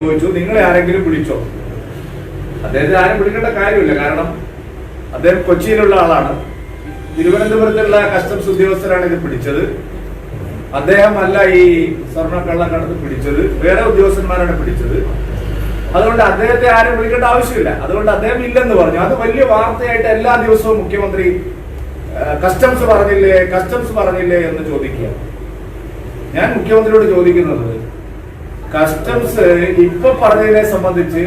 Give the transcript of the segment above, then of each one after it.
ചോദിച്ചു, നിങ്ങളെ ആരെങ്കിലും വിളിച്ചോ? അദ്ദേഹത്തെ ആരും വിളിക്കേണ്ട കാര്യമില്ല. കാരണം അദ്ദേഹം കൊച്ചിയിലുള്ള ആളാണ്. തിരുവനന്തപുരത്തുള്ള കസ്റ്റംസ് ഉദ്യോഗസ്ഥരാണ് ഇത് പിടിച്ചത്. അദ്ദേഹം അല്ല ഈ സ്വർണ്ണക്കള്ളക്കടത്ത് പിടിച്ചത്, വേറെ ഉദ്യോഗസ്ഥന്മാരാണ് പിടിച്ചത്. അതുകൊണ്ട് അദ്ദേഹത്തെ ആരും വിളിക്കേണ്ട ആവശ്യമില്ല. അതുകൊണ്ട് അദ്ദേഹം ഇല്ലെന്ന് പറഞ്ഞു. അത് വലിയ വാർത്തയായിട്ട് എല്ലാ ദിവസവും മുഖ്യമന്ത്രി കസ്റ്റംസ് പറഞ്ഞില്ലേ എന്ന് ചോദിക്കുക. ഞാൻ മുഖ്യമന്ത്രിയോട് ചോദിക്കുന്നത്, കസ്റ്റംസ് ഇപ്പൊ പറഞ്ഞതിനെ സംബന്ധിച്ച്,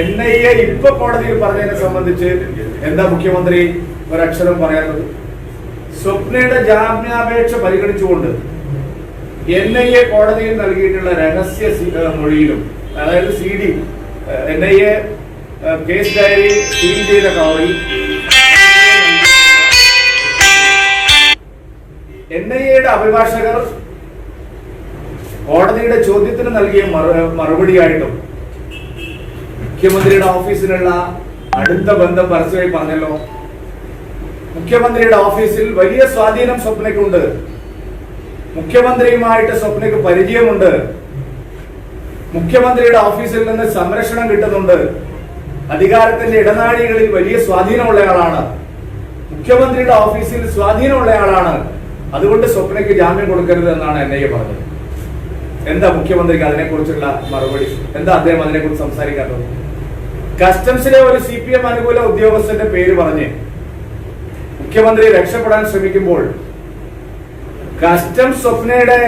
NIA ഇപ്പൊ കോടതിയിൽ പറഞ്ഞതിനെ സംബന്ധിച്ച് എന്താ മുഖ്യമന്ത്രി ഒരക്ഷരം പറയാത്തത്? സ്വപ്നയുടെ ജാമ്യാപേക്ഷ പരിഗണിച്ചുകൊണ്ട് NIA കോടതിയിൽ നൽകിയിട്ടുള്ള രഹസ്യ മൊഴിയിലും, അതായത് CD NIA case diary seal ചെയ്ത കവറിൽ NIAയുടെ അഭിഭാഷകർ കോടതിയുടെ ചോദ്യത്തിന് നൽകിയ മറുപടിയായിട്ടും മുഖ്യമന്ത്രിയുടെ ഓഫീസിലുള്ള അടുത്ത ബന്ധം പരസ്യമായി പറഞ്ഞല്ലോ. മുഖ്യമന്ത്രിയുടെ ഓഫീസിൽ വലിയ സ്വാധീനം സ്വപ്നയ്ക്കുണ്ട്. മുഖ്യമന്ത്രിയുമായിട്ട് സ്വപ്നയ്ക്ക് പരിചയമുണ്ട്. മുഖ്യമന്ത്രിയുടെ ഓഫീസിൽ നിന്ന് സംരക്ഷണം കിട്ടുന്നുണ്ട്. അധികാരത്തിന്റെ ഇടനാഴികളിൽ വലിയ സ്വാധീനമുള്ളയാളാണ്. മുഖ്യമന്ത്രിയുടെ ഓഫീസിൽ സ്വാധീനമുള്ളയാളാണ്. അതുകൊണ്ട് സ്വപ്നയ്ക്ക് ജാമ്യം കൊടുക്കരുത് എന്നാണ് NIA പറഞ്ഞത്. എന്താ മുഖ്യമന്ത്രിക്ക് അതിനെക്കുറിച്ചുള്ള മറുപടി? എന്താ അദ്ദേഹം അതിനെക്കുറിച്ച് സംസാരിക്കാത്തത്? കസ്റ്റംസിലെ ഒരു CPM അനുകൂല ഉദ്യോഗസ്ഥന്റെ പേര് പറഞ്ഞ് മുഖ്യമന്ത്രി രക്ഷപ്പെടാൻ ശ്രമിക്കുമ്പോൾ കസ്റ്റംസ് സ്വപ്നയുടെ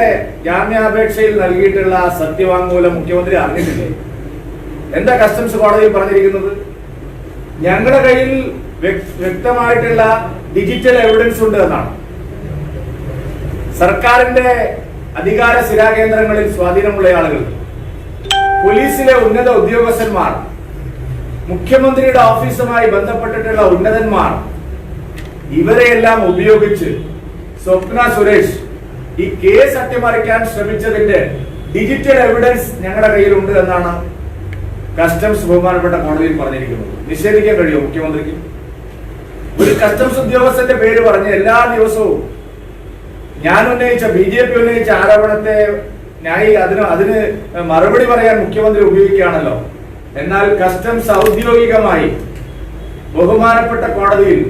ജാമ്യാപേക്ഷയിൽ നൽകിയിട്ടുള്ള സത്യവാങ്മൂലം മുഖ്യമന്ത്രി അറിഞ്ഞിട്ടില്ലേ? എന്താ കസ്റ്റംസ് കോടതിയിൽ പറഞ്ഞിരിക്കുന്നത്? ഞങ്ങളുടെ കയ്യിൽ വ്യക്തമായിട്ടുള്ള ഡിജിറ്റൽ എവിഡൻസ് ഉണ്ട് എന്നാണ്. സർക്കാരിന്റെ അധികാര സ്ഥിരാകേന്ദ്രങ്ങളിൽ സ്വാധീനമുള്ള ആളുകൾ, പോലീസിലെ ഉന്നത ഉദ്യോഗസ്ഥന്മാർ, മുഖ്യമന്ത്രിയുടെ ഓഫീസുമായി ബന്ധപ്പെട്ടിട്ടുള്ള ഉന്നതന്മാർ, ഇവരെയെല്ലാം ഉപയോഗിച്ച് സ്വപ്ന സുരേഷ് ഈ കേസ് അട്ടിമറിക്കാൻ ശ്രമിച്ചതിന്റെ ഡിജിറ്റൽ എവിഡൻസ് ഞങ്ങളുടെ കയ്യിലുണ്ട് എന്നാണ് കസ്റ്റംസ് ബഹുമാനപ്പെട്ട കോടതിയിൽ പറഞ്ഞിരിക്കുന്നത്. നിഷേധിക്കാൻ കഴിയുമോ മുഖ്യമന്ത്രിക്ക്? ഒരു കസ്റ്റംസ് ഉദ്യോഗസ്ഥന്റെ പേര് പറഞ്ഞ് എല്ലാ ദിവസവും ഞാൻ ഉന്നയിച്ച BJP ഉന്നയിച്ച ആരോപണത്തെ അതിന് മറുപടി പറയാൻ മുഖ്യമന്ത്രി ഉപയോഗിക്കുകയാണല്ലോ. എന്നാൽ കസ്റ്റംസ് ഔദ്യോഗികമായി ബഹുമാനപ്പെട്ട കോടതിയിൽ,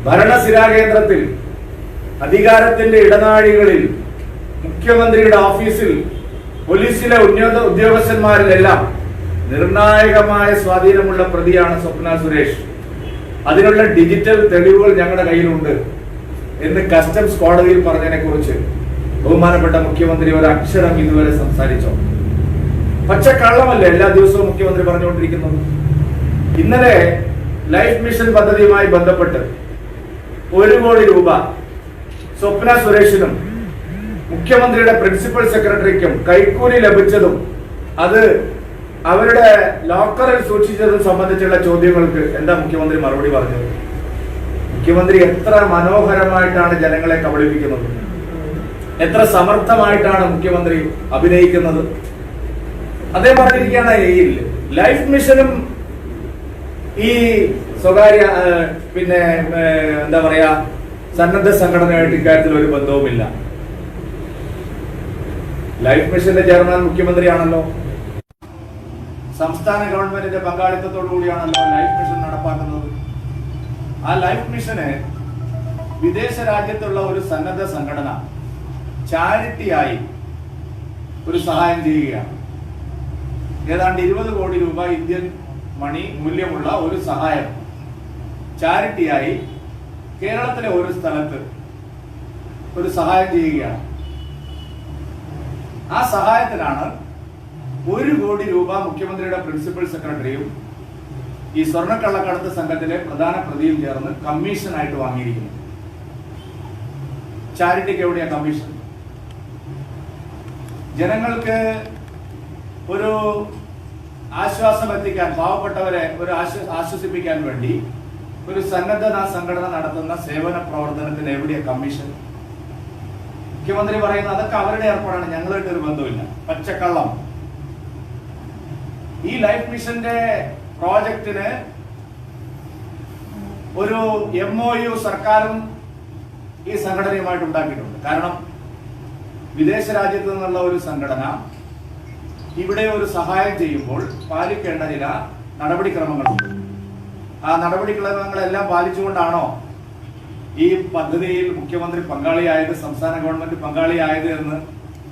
ഭരണസ്ഥിരാകേന്ദ്രത്തിൽ, അധികാരത്തിന്റെ ഇടനാഴികളിൽ, മുഖ്യമന്ത്രിയുടെ ഓഫീസിൽ, പോലീസിലെ ഉന്നത ഉദ്യോഗസ്ഥന്മാരിലെല്ലാം നിർണായകമായ സ്വാധീനമുള്ള പ്രതിയാണ് സ്വപ്ന സുരേഷ്. അതിനുള്ള ഡിജിറ്റൽ തെളിവുകൾ ഞങ്ങളുടെ കയ്യിലുണ്ട് എന്ന് കസ്റ്റംസ് കോടതിയിൽ പറഞ്ഞതിനെ കുറിച്ച് ബഹുമാനപ്പെട്ട മുഖ്യമന്ത്രി ഒരു അക്ഷരം ഇതുവരെ സംസാരിച്ചോ? പച്ചക്കള്ളമല്ലേ എല്ലാ ദിവസവും മുഖ്യമന്ത്രി പറഞ്ഞുകൊണ്ടിരിക്കുന്നത്? ഇന്നലെ ലൈഫ് മിഷൻ പദ്ധതിയുമായി ബന്ധപ്പെട്ട് 1 കോടി രൂപ സ്വപ്ന സുരേഷിനും മുഖ്യമന്ത്രിയുടെ പ്രിൻസിപ്പൽ സെക്രട്ടറിക്കും കൈക്കൂലി ലഭിച്ചതും അത് അവരുടെ ലോക്കറിൽ സൂക്ഷിച്ചതും സംബന്ധിച്ചുള്ള ചോദ്യങ്ങൾക്ക് എന്താ മുഖ്യമന്ത്രി മറുപടി പറഞ്ഞത്? മുഖ്യമന്ത്രി എത്ര മനോഹരമായിട്ടാണ് ജനങ്ങളെ കബളിപ്പിക്കുന്നത്, എത്ര സമർത്ഥമായിട്ടാണ് മുഖ്യമന്ത്രി അഭിനയിക്കുന്നത്. അദ്ദേഹം പറഞ്ഞിരിക്കുകയാണ്, ഈ ലൈഫ് മിഷനും ഈ സ്വകാര്യ എന്താ പറയാ സന്നദ്ധ സംഘടനയായിട്ട് ഇക്കാര്യത്തിൽ ഒരു ബന്ധവുമില്ല. ലൈഫ് മിഷന്റെ ചെയർമാൻ മുഖ്യമന്ത്രിയാണല്ലോ. സംസ്ഥാന ഗവൺമെന്റിന്റെ പങ്കാളിത്തത്തോടു കൂടിയാണല്ലോ ലൈഫ് മിഷൻ നടപ്പാക്കുന്നത്. ആ ലൈഫ് മിഷന് വിദേശ രാജ്യത്തുള്ള ഒരു സന്നദ്ധ സംഘടന ചാരിറ്റിയായി ഒരു സഹായം ചെയ്യുകയാണ്. ഏതാണ്ട് 20 കോടി രൂപ ഇന്ത്യൻ മണി മൂല്യമുള്ള ഒരു സഹായം ചാരിറ്റിയായി കേരളത്തിലെ ഒരു സ്ഥലത്ത് ഒരു സഹായം ചെയ്യുകയാണ്. ആ സഹായത്തിനാണ് 1 കോടി രൂപ മുഖ്യമന്ത്രിയുടെ പ്രിൻസിപ്പൽ സെക്രട്ടറിയും ഈ സ്വർണ്ണക്കള്ളക്കടത്ത് സംഘത്തിലെ പ്രധാന പ്രതിയും ചേർന്ന് കമ്മീഷനായിട്ട് വാങ്ങിയിരിക്കുന്നു. ചാരിറ്റിക്ക് എവിടെയാ കമ്മീഷൻ? ജനങ്ങൾക്ക് ഒരു ആശ്വാസം എത്തിക്കാൻ, പാവപ്പെട്ടവരെ ഒരു ആശ്വസിപ്പിക്കാൻ വേണ്ടി ഒരു സന്നദ്ധ സംഘടന നടത്തുന്ന സേവന പ്രവർത്തനത്തിന് എവിടെയാ കമ്മീഷൻ? മുഖ്യമന്ത്രി പറയുന്നത് അതൊക്കെ അവരുടെ ഏർപ്പാടാണ്, ഞങ്ങളായിട്ട് ഒരു ബന്ധമില്ല. പച്ചക്കള്ളം. ഈ ലൈഫ് മിഷന്റെ പ്രോജക്റ്റിന് ഒരു MOU സർക്കാരും ഈ സംഘടനയുമായിട്ട് ഉണ്ടാക്കിയിട്ടുണ്ട്. കാരണം വിദേശ രാജ്യത്ത് നിന്നുള്ള ഒരു സംഘടന ഇവിടെ ഒരു സഹായം ചെയ്യുമ്പോൾ പാലിക്കേണ്ട ചില നടപടിക്രമങ്ങളുണ്ട്. ആ നടപടിക്രമങ്ങളെല്ലാം പാലിച്ചുകൊണ്ടാണോ ഈ പദ്ധതിയിൽ മുഖ്യമന്ത്രി പങ്കാളിയായത്, സംസ്ഥാന ഗവൺമെന്റ് പങ്കാളിയായത് എന്ന്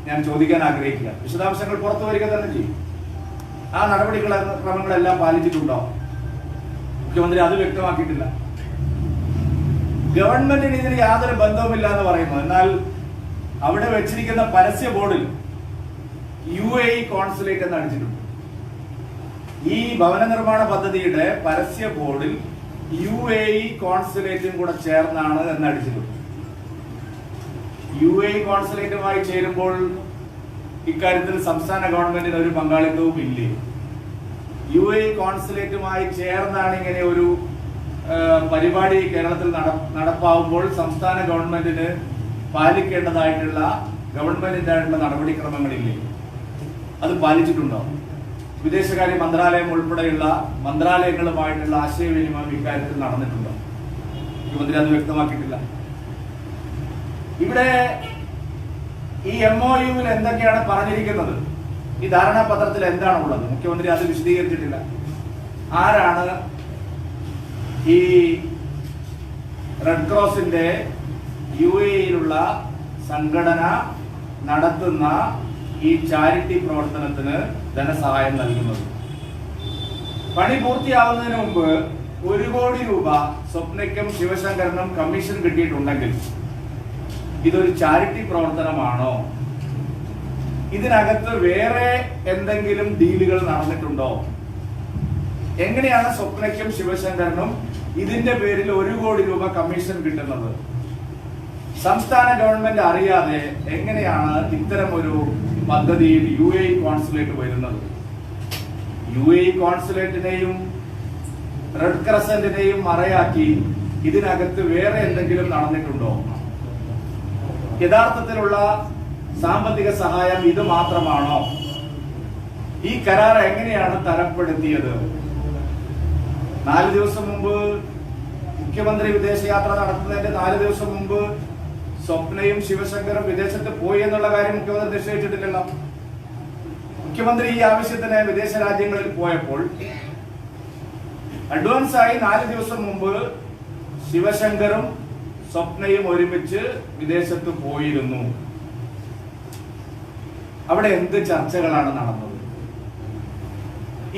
ഞാൻ ചോദിക്കാൻ ആഗ്രഹിക്കുക. വിശദാംശങ്ങൾ പുറത്തു വരിക തന്നെ ചെയ്യും. ആ നടപടിക്രമങ്ങളെല്ലാം പാലിച്ചിട്ടുണ്ടോ? മുഖ്യമന്ത്രി അത് വ്യക്തമാക്കിയിട്ടില്ല. ഗവൺമെന്റിന് ഇതിന് യാതൊരു ബന്ധവുമില്ല എന്ന് പറയുന്നു. എന്നാൽ അവിടെ വെച്ചിരിക്കുന്ന പരസ്യ ബോർഡിൽ UAE കോൺസുലേറ്റ് എന്ന് അടിച്ചിട്ടുണ്ട്. ഈ ഭവന നിർമ്മാണ പദ്ധതിയുടെ പരസ്യ ബോർഡിൽ UAE കോൺസുലേറ്റും കൂടെ ചേർന്നാണ് എന്ന് അടിച്ചിട്ടുണ്ട്. UAE കോൺസുലേറ്റുമായി ചേരുമ്പോൾ ഇക്കാര്യത്തിൽ സംസ്ഥാന ഗവൺമെന്റിന് ഒരു പങ്കാളിത്തവും ഇല്ലേ? UAE കോൺസുലേറ്റുമായി ചേർന്നാണ് ഇങ്ങനെ ഒരു പരിപാടി കേരളത്തിൽ നടപ്പാവുമ്പോൾ സംസ്ഥാന ഗവൺമെന്റിന് പാലിക്കേണ്ടതായിട്ടുള്ള ഗവൺമെന്റിന്റെ നടപടിക്രമങ്ങളില്ലേ? അത് പാലിച്ചിട്ടുണ്ടോ? വിദേശകാര്യ മന്ത്രാലയം ഉൾപ്പെടെയുള്ള മന്ത്രാലയങ്ങളുമായിട്ടുള്ള ആശയവിനിമയം ഇക്കാര്യത്തിൽ നടന്നിട്ടുണ്ടോ? മുഖ്യമന്ത്രി അത് വ്യക്തമാക്കിയിട്ടില്ല. ഇവിടെ ഈ MOUവിൽ എന്തൊക്കെയാണ് പറഞ്ഞിരിക്കുന്നത്, ഈ ധാരണാപത്രത്തിൽ എന്താണ് ഉള്ളത്? മുഖ്യമന്ത്രി അത് വിശദീകരിച്ചിട്ടില്ല. ആരാണ് ഈ റെഡ് ക്രോസിന്റെ UAEയിലുള്ള സംഘടന നടത്തുന്ന ഈ ചാരിറ്റി പ്രവർത്തനത്തിന് ധനസഹായം നൽകുന്നത്? പണി പൂർത്തിയാവുന്നതിന് മുമ്പ് 1 കോടി രൂപ സ്വപ്നയ്ക്കും ശിവശങ്കരനും കമ്മീഷൻ കിട്ടിയിട്ടുണ്ടെങ്കിൽ ഇതൊരു ചാരിറ്റി പ്രവർത്തനമാണോ? ഇതിനകത്ത് വേറെ എന്തെങ്കിലും ഡീലുകൾ നടന്നിട്ടുണ്ടോ? എങ്ങനെയാണ് സ്വപ്നയ്ക്കും ശിവശങ്കരനും ഇതിന്റെ പേരിൽ 1 കോടി രൂപ കമ്മീഷൻ കിട്ടുന്നത്? സംസ്ഥാന ഗവൺമെന്റ് അറിയാതെ എങ്ങനെയാണ് ഇത്തരം ഒരു പദ്ധതിയിൽ UAE കോൺസുലേറ്റ് വരുന്നത്? UAE കോൺസുലേറ്റിനെയും റെഡ് ക്രസന്റിനെയും മറയാക്കി ഇതിനകത്ത് വേറെ എന്തെങ്കിലും നടന്നിട്ടുണ്ടോ? യഥാർത്ഥത്തിലുള്ള സാമ്പത്തിക സഹായം ഇത് മാത്രമാണോ? ഈ കരാർ എങ്ങനെയാണ് തരപ്പെടുത്തിയത്? 4 ദിവസം മുമ്പ് മുഖ്യമന്ത്രി വിദേശയാത്ര നടത്തുന്നതിന്റെ 4 ദിവസം മുമ്പ് സ്വപ്നയും ശിവശങ്കറും വിദേശത്ത് പോയി എന്നുള്ള കാര്യം മുഖ്യമന്ത്രി നിശ്ചയിച്ചിട്ടില്ലല്ലോ. മുഖ്യമന്ത്രി ഈ ആവശ്യത്തിന് വിദേശ രാജ്യങ്ങളിൽ പോയപ്പോൾ അഡ്വാൻസായി 4 ദിവസം മുമ്പ് ശിവശങ്കറും സ്വപ്നയും ഒരുമിച്ച് വിദേശത്ത് പോയിരുന്നു. അവിടെ എന്ത് ചർച്ചകളാണ് നടന്നത്?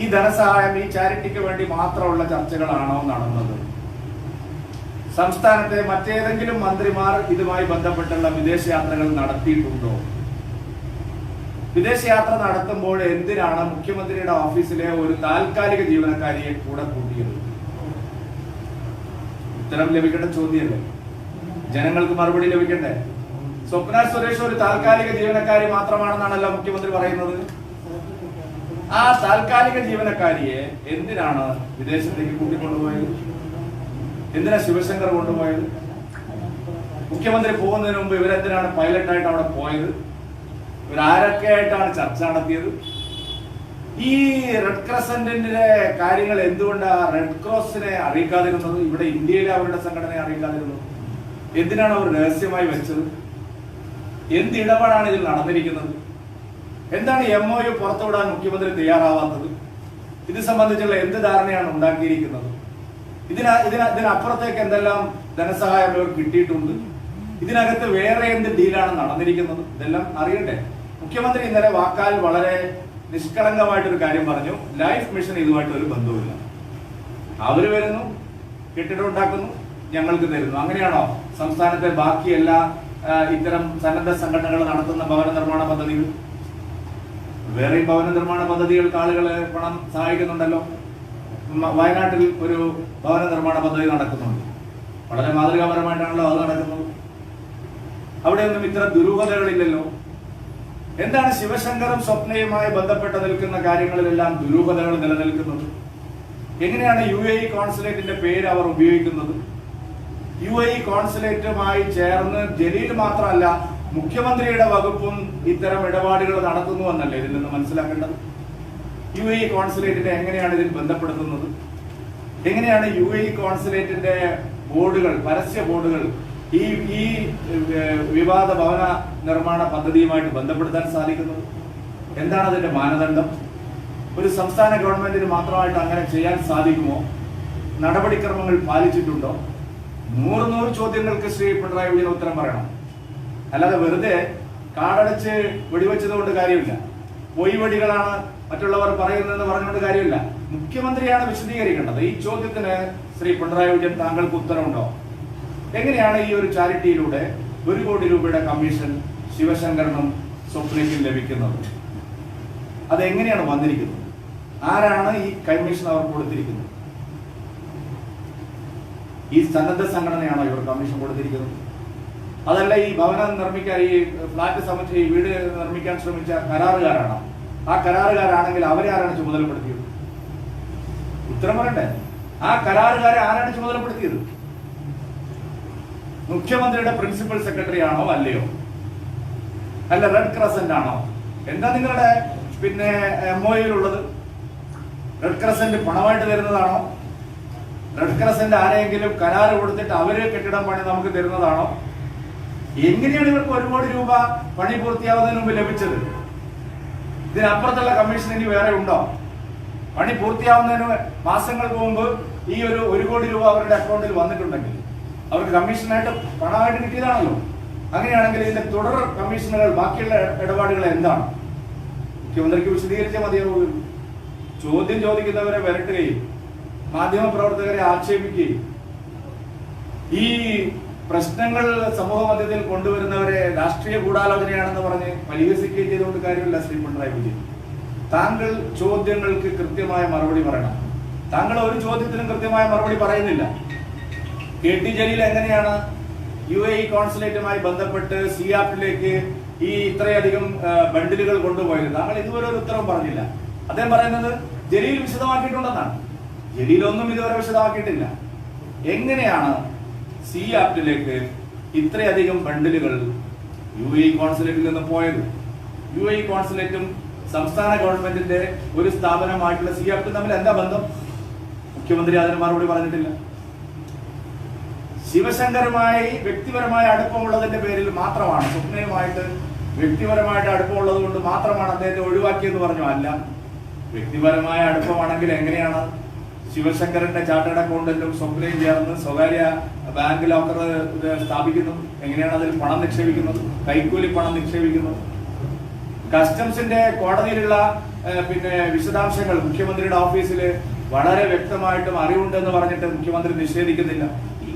ഈ ധനസഹായം ഈ ചാരിറ്റിക്ക് വേണ്ടി മാത്രമുള്ള ചർച്ചകളാണോ നടന്നത്? സംസ്ഥാനത്തെ മറ്റേതെങ്കിലും മന്ത്രിമാർ ഇതുമായി ബന്ധപ്പെട്ടുള്ള വിദേശയാത്രകൾ നടത്തിയിട്ടുണ്ടോ? വിദേശയാത്ര നടത്തുമ്പോൾ എന്തിനാണ് മുഖ്യമന്ത്രിയുടെ ഓഫീസിലെ ഒരു താൽക്കാലിക ജീവനക്കാരിയെ കൂടെ കൂട്ടിയത്? ഉത്തരം ലഭിക്കേണ്ട ചോദ്യമല്ലേ? ജനങ്ങൾക്ക് മറുപടി ലഭിക്കണ്ടേ? സ്വപ്ന സുരേഷ് ഒരു താൽക്കാലിക ജീവനക്കാരി മാത്രമാണെന്നാണല്ലോ മുഖ്യമന്ത്രി പറയുന്നത്. ആ താൽക്കാലിക ജീവനക്കാരിയെ എന്തിനാണ് വിദേശത്തേക്ക് കൂട്ടിക്കൊണ്ടുപോയത്? എന്തിനാ ശിവശങ്കർ കൊണ്ടുപോയത്? മുഖ്യമന്ത്രി പോകുന്നതിന് മുമ്പ് ഇവരെന്തിനാണ് പൈലറ്റായിട്ട് അവിടെ പോയത്? ഇവരാരൊക്കെ ആയിട്ടാണ് ചർച്ച നടത്തിയത്? ഈ റെഡ് ക്രസന്റിന്റെ കാര്യങ്ങൾ എന്തുകൊണ്ടാണ് റെഡ് ക്രോസിനെ അറിയിക്കാതിരുന്നത്? ഇവിടെ ഇന്ത്യയിലെ അവരുടെ സംഘടനയെ അറിയിക്കാതിരുന്നത് എന്തിനാണ് അവർ രഹസ്യമായി വെച്ചത്? എന്ത് ഇടപാടാണ് ഇതിൽ നടന്നിരിക്കുന്നത്? എന്താണ് MOU പുറത്തുവിടാൻ മുഖ്യമന്ത്രി തയ്യാറാവാത്തത്? ഇത് സംബന്ധിച്ചുള്ള എന്ത് ധാരണയാണ് ഉണ്ടാക്കിയിരിക്കുന്നത്? ഇതിനപ്പുറത്തേക്ക് എന്തെല്ലാം ധനസഹായം ഇവർ കിട്ടിയിട്ടുണ്ട്? ഇതിനകത്ത് വേറെ എന്ത് ഡീലാണ് നടന്നിരിക്കുന്നത്? ഇതെല്ലാം അറിയണ്ടേ? മുഖ്യമന്ത്രി ഇന്നലെ വാക്കാൽ വളരെ നിഷ്കളങ്കമായിട്ടൊരു കാര്യം പറഞ്ഞു. ലൈഫ് മിഷൻ ഇതുമായിട്ട് ഒരു ബന്ധവുമില്ല. അവര് വരുന്നു, കെട്ടിടം ഉണ്ടാക്കുന്നു, ഞങ്ങൾക്ക് തരുന്നു. അങ്ങനെയാണോ സംസ്ഥാനത്തെ ബാക്കി എല്ലാ ഇത്തരം സന്നദ്ധ സംഘടനകൾ നടത്തുന്ന ഭവന നിർമ്മാണ പദ്ധതികൾ? വേറെയും ഭവന നിർമ്മാണ പദ്ധതികൾക്ക് ആളുകളെ പണം സഹായിക്കുന്നുണ്ടല്ലോ. വയനാട്ടിൽ ഒരു ഭവന നിർമ്മാണ പദ്ധതി നടക്കുന്നുണ്ട്. വളരെ മാതൃകാപരമായിട്ടാണല്ലോ അത് നടക്കുന്നത്. അവിടെയൊന്നും ഇത്തരം ദുരൂഹതകളില്ലല്ലോ. എന്താണ് ശിവശങ്കറും സ്വപ്നയുമായി ബന്ധപ്പെട്ട് നിൽക്കുന്ന കാര്യങ്ങളിലെല്ലാം ദുരൂഹതകൾ നിലനിൽക്കുന്നത്? എങ്ങനെയാണ് UAE കോൺസുലേറ്റിന്റെ പേര് അവർ ഉപയോഗിക്കുന്നത്? UAE കോൺസുലേറ്റുമായി ചേർന്ന് ജലീൽ മാത്രമല്ല മുഖ്യമന്ത്രിയുടെ വകുപ്പും ഇത്തരം ഇടപാടുകൾ നടത്തുന്നു എന്നല്ലേ ഇതിൽ നിന്ന് മനസ്സിലാക്കേണ്ടത്? UAE കോൺസുലേറ്റിനെ എങ്ങനെയാണ് ഇതിൽ ബന്ധപ്പെടുത്തുന്നത്? എങ്ങനെയാണ് UAE കോൺസുലേറ്റിന്റെ ബോർഡുകൾ, പരസ്യ ബോർഡുകൾ ഈ വിവാദ ഭവന നിർമ്മാണ പദ്ധതിയുമായിട്ട് ബന്ധപ്പെടുത്താൻ സാധിക്കുന്നത്? എന്താണ് അതിന്റെ മാനദണ്ഡം? ഒരു സംസ്ഥാന ഗവൺമെന്റിന് മാത്രമായിട്ട് അങ്ങനെ ചെയ്യാൻ സാധിക്കുമോ? നടപടിക്രമങ്ങൾ പാലിച്ചിട്ടുണ്ടോ? 100 ചോദ്യങ്ങൾക്ക് ശ്രീ പിണറായി വിജയൻ ഉത്തരം പറയണം. അല്ലാതെ വെറുതെ കാടടച്ച് വെടിവെച്ചത് കൊണ്ട് കാര്യമില്ല. പൊയ് വടികളാണ് മറ്റുള്ളവർ പറയുന്നതെന്ന് പറഞ്ഞുകൊണ്ട് കാര്യമില്ല. മുഖ്യമന്ത്രിയാണ് വിശദീകരിക്കേണ്ടത്. ഈ ചോദ്യത്തിന് ശ്രീ പിണറായി വിജയൻ താങ്കൾക്ക് ഉത്തരവുണ്ടോ? എങ്ങനെയാണ് ഈ ഒരു ചാരിറ്റിയിലൂടെ 1 കോടി രൂപയുടെ കമ്മീഷൻ ശിവശങ്കരനും സ്വപ്നയ്ക്കും ലഭിക്കുന്നത്? അതെങ്ങനെയാണ് വന്നിരിക്കുന്നത്? ആരാണ് ഈ കമ്മീഷൻ അവർ കൊടുത്തിരിക്കുന്നത്? ഈ സന്നദ്ധ സംഘടനയാണോ ഇവർ കമ്മീഷൻ കൊടുത്തിരിക്കുന്നത്? അതല്ല ഈ ഭവനം നിർമ്മിക്കാൻ, ഈ ഫ്ലാറ്റ് സമുച്ചയം, ഈ വീട് നിർമ്മിക്കാൻ ശ്രമിച്ച കരാറുകാരാണോ? ആ കരാറുകാരാണെങ്കിൽ അവരെ ആരാണ് ചുമതലപ്പെടുത്തിയത്? ഉത്തരം പറയണ്ടേ? ആ കരാറുകാരെ ആരാണ് ചുമതലപ്പെടുത്തിയത്? മുഖ്യമന്ത്രിയുടെ പ്രിൻസിപ്പൽ സെക്രട്ടറി ആണോ അല്ലയോ? അല്ല റെഡ് ക്രസന്റ് ആണോ? എന്താ നിങ്ങളുടെ MOUയിലുള്ളത്? റെഡ് ക്രസന്റ് പണമായിട്ട് തരുന്നതാണോ? റെഡ് ക്രസന്റ് ആരെങ്കിലും കരാറ് കൊടുത്തിട്ട് അവര് കെട്ടിടം പണി നമുക്ക് തരുന്നതാണോ? എങ്ങനെയാണ് ഇവർക്ക് 1 കോടി രൂപ പണി പൂർത്തിയാവുന്നതിന് മുമ്പ് ലഭിച്ചത്? ഇതിനപ്പുറത്തുള്ള കമ്മീഷൻ ഇനി വേറെ ഉണ്ടോ? പണി പൂർത്തിയാവുന്നതിന് മാസങ്ങൾക്ക് മുമ്പ് ഈ 1 കോടി രൂപ അവരുടെ അക്കൗണ്ടിൽ വന്നിട്ടുണ്ടെങ്കിൽ അവർക്ക് കമ്മീഷനായിട്ട് പണമായിട്ട് കിട്ടിയതാണല്ലോ. അങ്ങനെയാണെങ്കിൽ ഇതിന്റെ തുടർ കമ്മീഷനുകൾ, ബാക്കിയുള്ള ഇടപാടുകൾ എന്താണ്? മുഖ്യമന്ത്രിക്ക് വിശദീകരിച്ചാൽ മതിയാവുള്ളൂ. ചോദ്യം ചോദിക്കുന്നവരെ വരട്ടുകയും മാധ്യമ പ്രവർത്തകരെ ആക്ഷേപിക്കുകയും ഈ പ്രശ്നങ്ങൾ സമൂഹ മധ്യത്തിൽ കൊണ്ടുവരുന്നവരെ രാഷ്ട്രീയ ഗൂഢാലോചനയാണെന്ന് പറഞ്ഞ് പരിഹസിക്കുകയും ചെയ്തുകൊണ്ട് കാര്യമില്ല. ശ്രീ പിണറായി വിജയൻ, താങ്കൾ ചോദ്യങ്ങൾക്ക് കൃത്യമായ മറുപടി പറയണം. താങ്കൾ ഒരു ചോദ്യത്തിനും കൃത്യമായ മറുപടി പറയുന്നില്ല. KT ജലീൽ എങ്ങനെയാണ് UAE കോൺസുലേറ്റുമായി ബന്ധപ്പെട്ട് സിയാപ്പിലേക്ക് ഈ ഇത്രയധികം ബണ്ടിലുകൾ കൊണ്ടുപോയത്? താങ്കൾ ഇതുവരെ ഒരു ഉത്തരം പറഞ്ഞില്ല. അദ്ദേഹം പറയുന്നത് ജലീൽ വിശദമാക്കിയിട്ടുണ്ടെന്നാണ്. ജലീലൊന്നും ഇതുവരെ വിശദമാക്കിയിട്ടില്ല. എങ്ങനെയാണ് സിയാപ്പിലേക്ക് ഇത്രയധികം ബണ്ടിലുകൾ UAE കോൺസുലേറ്റിൽ നിന്ന് പോയത്? UAE കോൺസുലേറ്റും സംസ്ഥാന ഗവൺമെന്റിന്റെ ഒരു സ്ഥാപനമായിട്ടുള്ള സിയാപ്പും തമ്മിൽ എന്താ ബന്ധം? മുഖ്യമന്ത്രി അതിന് മറുപടി പറഞ്ഞിട്ടില്ല. ശിവശങ്കറുമായി വ്യക്തിപരമായ അടുപ്പമുള്ളതിന്റെ പേരിൽ മാത്രമാണ്, സ്വപ്നയുമായിട്ട് വ്യക്തിപരമായിട്ട് അടുപ്പമുള്ളത് കൊണ്ട് മാത്രമാണ് അദ്ദേഹത്തെ ഒഴിവാക്കിയെന്ന് പറഞ്ഞു. അല്ല, വ്യക്തിപരമായ അടുപ്പമാണെങ്കിൽ എങ്ങനെയാണ് ശിവശങ്കരന്റെ ചാർട്ടേഡ് അക്കൗണ്ടന്റും സ്വപ്നയും ചേർന്ന് സ്വകാര്യ ബാങ്ക് ലോക്കർ സ്ഥാപിക്കുന്നത്? എങ്ങനെയാണ് അതിൽ പണം നിക്ഷേപിക്കുന്നത്? കൈക്കൂലി പണം നിക്ഷേപിക്കുന്നത്? കസ്റ്റംസിന്റെ കോടതിയിലുള്ള വിശദാംശങ്ങൾ മുഖ്യമന്ത്രിയുടെ ഓഫീസിൽ വളരെ വ്യക്തമായിട്ടും അറിവുണ്ടെന്ന് പറഞ്ഞിട്ട് മുഖ്യമന്ത്രി നിഷേധിക്കുന്നില്ല.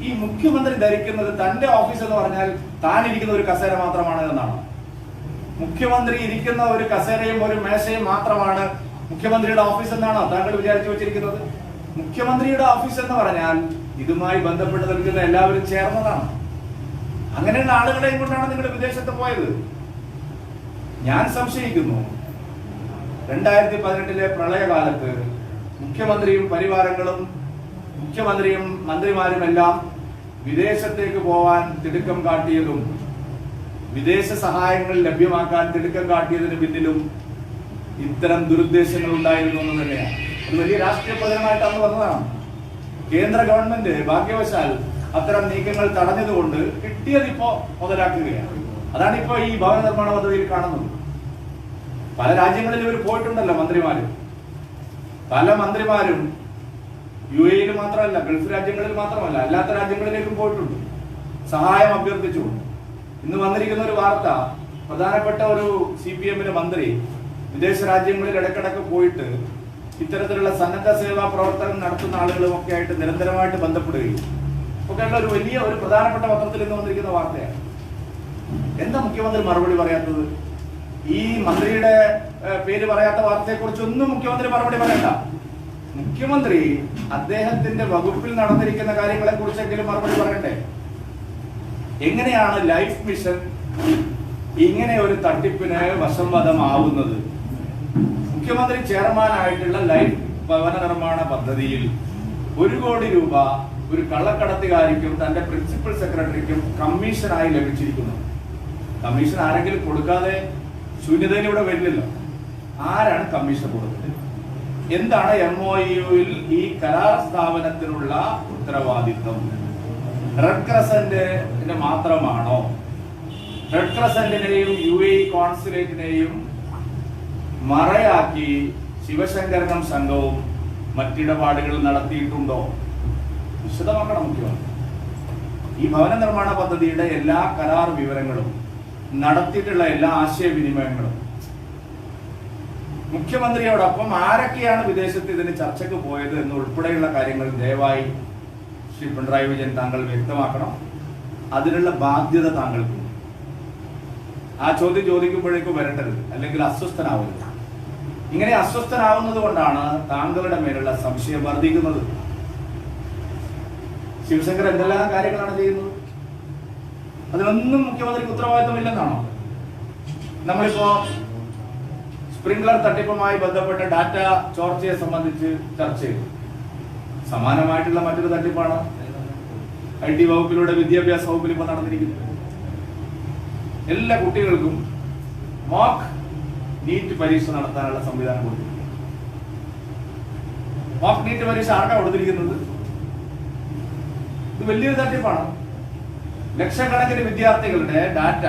ഈ മുഖ്യമന്ത്രി ധരിക്കുന്നത് തന്റെ ഓഫീസ് എന്ന് പറഞ്ഞാൽ താൻ ഇരിക്കുന്ന ഒരു കസേര മാത്രമാണ് എന്നാണ്. മുഖ്യമന്ത്രി ഇരിക്കുന്ന ഒരു കസേരയും ഒരു മേശയും മാത്രമാണ് മുഖ്യമന്ത്രിയുടെ ഓഫീസ് എന്നാണോ താങ്കൾ വിചാരിച്ചു വെച്ചിരിക്കുന്നത്? മുഖ്യമന്ത്രിയുടെ ഓഫീസ് എന്ന് പറഞ്ഞാൽ ഇതുമായി ബന്ധപ്പെട്ട് നിൽക്കുന്ന എല്ലാവരും ചേർന്നതാണ്. അങ്ങനെയുള്ള ആളുകളെയും കൊണ്ടാണ് നിങ്ങൾ വിദേശത്ത് പോയത്. ഞാൻ സംശയിക്കുന്നു 2018 പ്രളയകാലത്ത് മുഖ്യമന്ത്രിയും പരിവാരങ്ങളും, മുഖ്യമന്ത്രിയും മന്ത്രിമാരും എല്ലാം വിദേശത്തേക്ക് പോവാൻ തിടുക്കം കാട്ടിയതും വിദേശ സഹായങ്ങൾ ലഭ്യമാക്കാൻ തിടുക്കം കാട്ടിയതിന് പിന്നിലും ഇത്തരം ദുരുദ്ദേശങ്ങൾ ഉണ്ടായിരുന്നു എന്ന് തന്നെയാണ്. ഒരു വലിയ രാഷ്ട്രീയ പ്രചരണമായിട്ട് അന്ന് വന്നതാണ്. കേന്ദ്ര ഗവൺമെന്റ് ഭാഗ്യവശാൽ അത്തരം നീക്കങ്ങൾ തടഞ്ഞതുകൊണ്ട് കിട്ടിയതിപ്പോ മുതലാക്കുകയാണ്. അതാണ് ഇപ്പോ ഈ ഭവന നിർമ്മാണ പദ്ധതിയിൽ കാണുന്നത്. പല രാജ്യങ്ങളിൽ ഇവർ പോയിട്ടുണ്ടല്ലോ മന്ത്രിമാരും. പല മന്ത്രിമാരും UAE മാത്രമല്ല, ഗൾഫ് രാജ്യങ്ങളിൽ മാത്രമല്ല, അല്ലാത്ത രാജ്യങ്ങളിലേക്കും പോയിട്ടുണ്ട് സഹായം അഭ്യർത്ഥിച്ചുകൊണ്ട്. ഇന്ന് വന്നിരിക്കുന്ന ഒരു വാർത്ത, പ്രധാനപ്പെട്ട ഒരു CPM മന്ത്രി വിദേശ രാജ്യങ്ങളിൽ ഇടയ്ക്കിടയ്ക്ക് പോയിട്ട് ഇത്തരത്തിലുള്ള സന്നദ്ധ സേവാ പ്രവർത്തനം നടത്തുന്ന ആളുകളും ഒക്കെ ആയിട്ട് നിരന്തരമായിട്ട് ബന്ധപ്പെടുകയും ഒക്കെയുള്ള ഒരു വലിയ ഒരു പ്രധാനപ്പെട്ട പത്രത്തിൽ ഇന്ന് വന്നിരിക്കുന്ന വാർത്തയാണ്. എന്താ മുഖ്യമന്ത്രി മറുപടി പറയാത്തത്? ഈ മന്ത്രിയുടെ പേര് പറയാത്ത വാർത്തയെ കുറിച്ചൊന്നും മുഖ്യമന്ത്രി മറുപടി പറയണ്ട. മുഖ്യമന്ത്രി അദ്ദേഹത്തിന്റെ വകുപ്പിൽ നടന്നിരിക്കുന്ന കാര്യങ്ങളെ കുറിച്ചെങ്കിലും മറുപടി പറയണ്ടേ? എങ്ങനെയാണ് ലൈഫ് മിഷൻ ഇങ്ങനെ ഒരു തട്ടിപ്പിന് വശംവദമാവുന്നത്? മുഖ്യമന്ത്രി ചെയർമാനായിട്ടുള്ള ലൈഫ് ഭവന നിർമ്മാണ പദ്ധതിയിൽ 1 കോടി രൂപ ഒരു കള്ളക്കടത്തുകാരിക്കും തന്റെ പ്രിൻസിപ്പൽ സെക്രട്ടറിക്കും കമ്മീഷനായി ലഭിച്ചിരിക്കുന്നു. കമ്മീഷൻ ആരെങ്കിലും കൊടുക്കാതെ ശൂന്യതയിലൂടെ വരില്ലല്ലോ. ആരാണ് കമ്മീഷൻ കൊടുത്തത്? എന്താണ് MOUയിൽ ഈ കരാർ സ്ഥാപനത്തിനുള്ള ഉത്തരവാദിത്വം? റെഡ് ക്രസന്റിന് മാത്രമാണോ? റെഡ് ക്രസന്റിനെയും UAE കോൺസുലേറ്റിനെയും മറയാക്കി ശിവശങ്കരനും സംഘവും മറ്റിടപാടുകൾ നടത്തിയിട്ടുണ്ടോ? വിശദമാക്കണം മുഖ്യമന്ത്രി. ഈ ഭവന നിർമ്മാണ പദ്ധതിയുടെ എല്ലാ കരാർ വിവരങ്ങളും, നടത്തിയിട്ടുള്ള എല്ലാ ആശയവിനിമയങ്ങളും, മുഖ്യമന്ത്രിയോടൊപ്പം ആരൊക്കെയാണ് വിദേശത്ത് ഇതിന് ചർച്ചയ്ക്ക് പോയത് എന്നുൾപ്പെടെയുള്ള കാര്യങ്ങൾ ദയവായി ശ്രീ പിണറായി വിജയൻ താങ്കൾ വ്യക്തമാക്കണം. അതിനുള്ള ബാധ്യത താങ്കൾക്ക്. ആ ചോദ്യം ചോദിക്കുമ്പോഴേക്കും വരട്ടരുത്, അല്ലെങ്കിൽ അസ്വസ്ഥനാവരുത്. ഇങ്ങനെ അസ്വസ്ഥനാവുന്നത് കൊണ്ടാണ് താങ്കളുടെ മേലുള്ള സംശയം വർദ്ധിക്കുന്നത്. ശിവശങ്കർ എന്തെല്ലാം കാര്യങ്ങളാണ് ചെയ്യുന്നത്? അതിലൊന്നും മുഖ്യമന്ത്രിക്ക് ഉത്തരവാദിത്വമില്ലെന്നാണോ? നമ്മളിപ്പോ സ്പ്രിംഗ്ലർ തട്ടിപ്പുമായി ബന്ധപ്പെട്ട ഡാറ്റ ചോർച്ചയെ സംബന്ധിച്ച് ചർച്ച ചെയ്തു. സമാനമായിട്ടുള്ള മറ്റൊരു തട്ടിപ്പാണ് IT വകുപ്പിലൂടെ വിദ്യാഭ്യാസ വകുപ്പിൽ ഇപ്പൊ നടന്നിരിക്കുന്നത്. എല്ലാ കുട്ടികൾക്കും മോക്ക് നീറ്റ് പരീക്ഷ നടത്താനുള്ള സംവിധാനം കൊടുത്തിരിക്കുന്നു. മോക്ക് നീറ്റ് പരീക്ഷ ആർക്കാണ് കൊടുത്തിരിക്കുന്നത്? ഇത് വലിയൊരു തട്ടിപ്പാണ്. ലക്ഷക്കണക്കിന് വിദ്യാർത്ഥികളുടെ ഡാറ്റ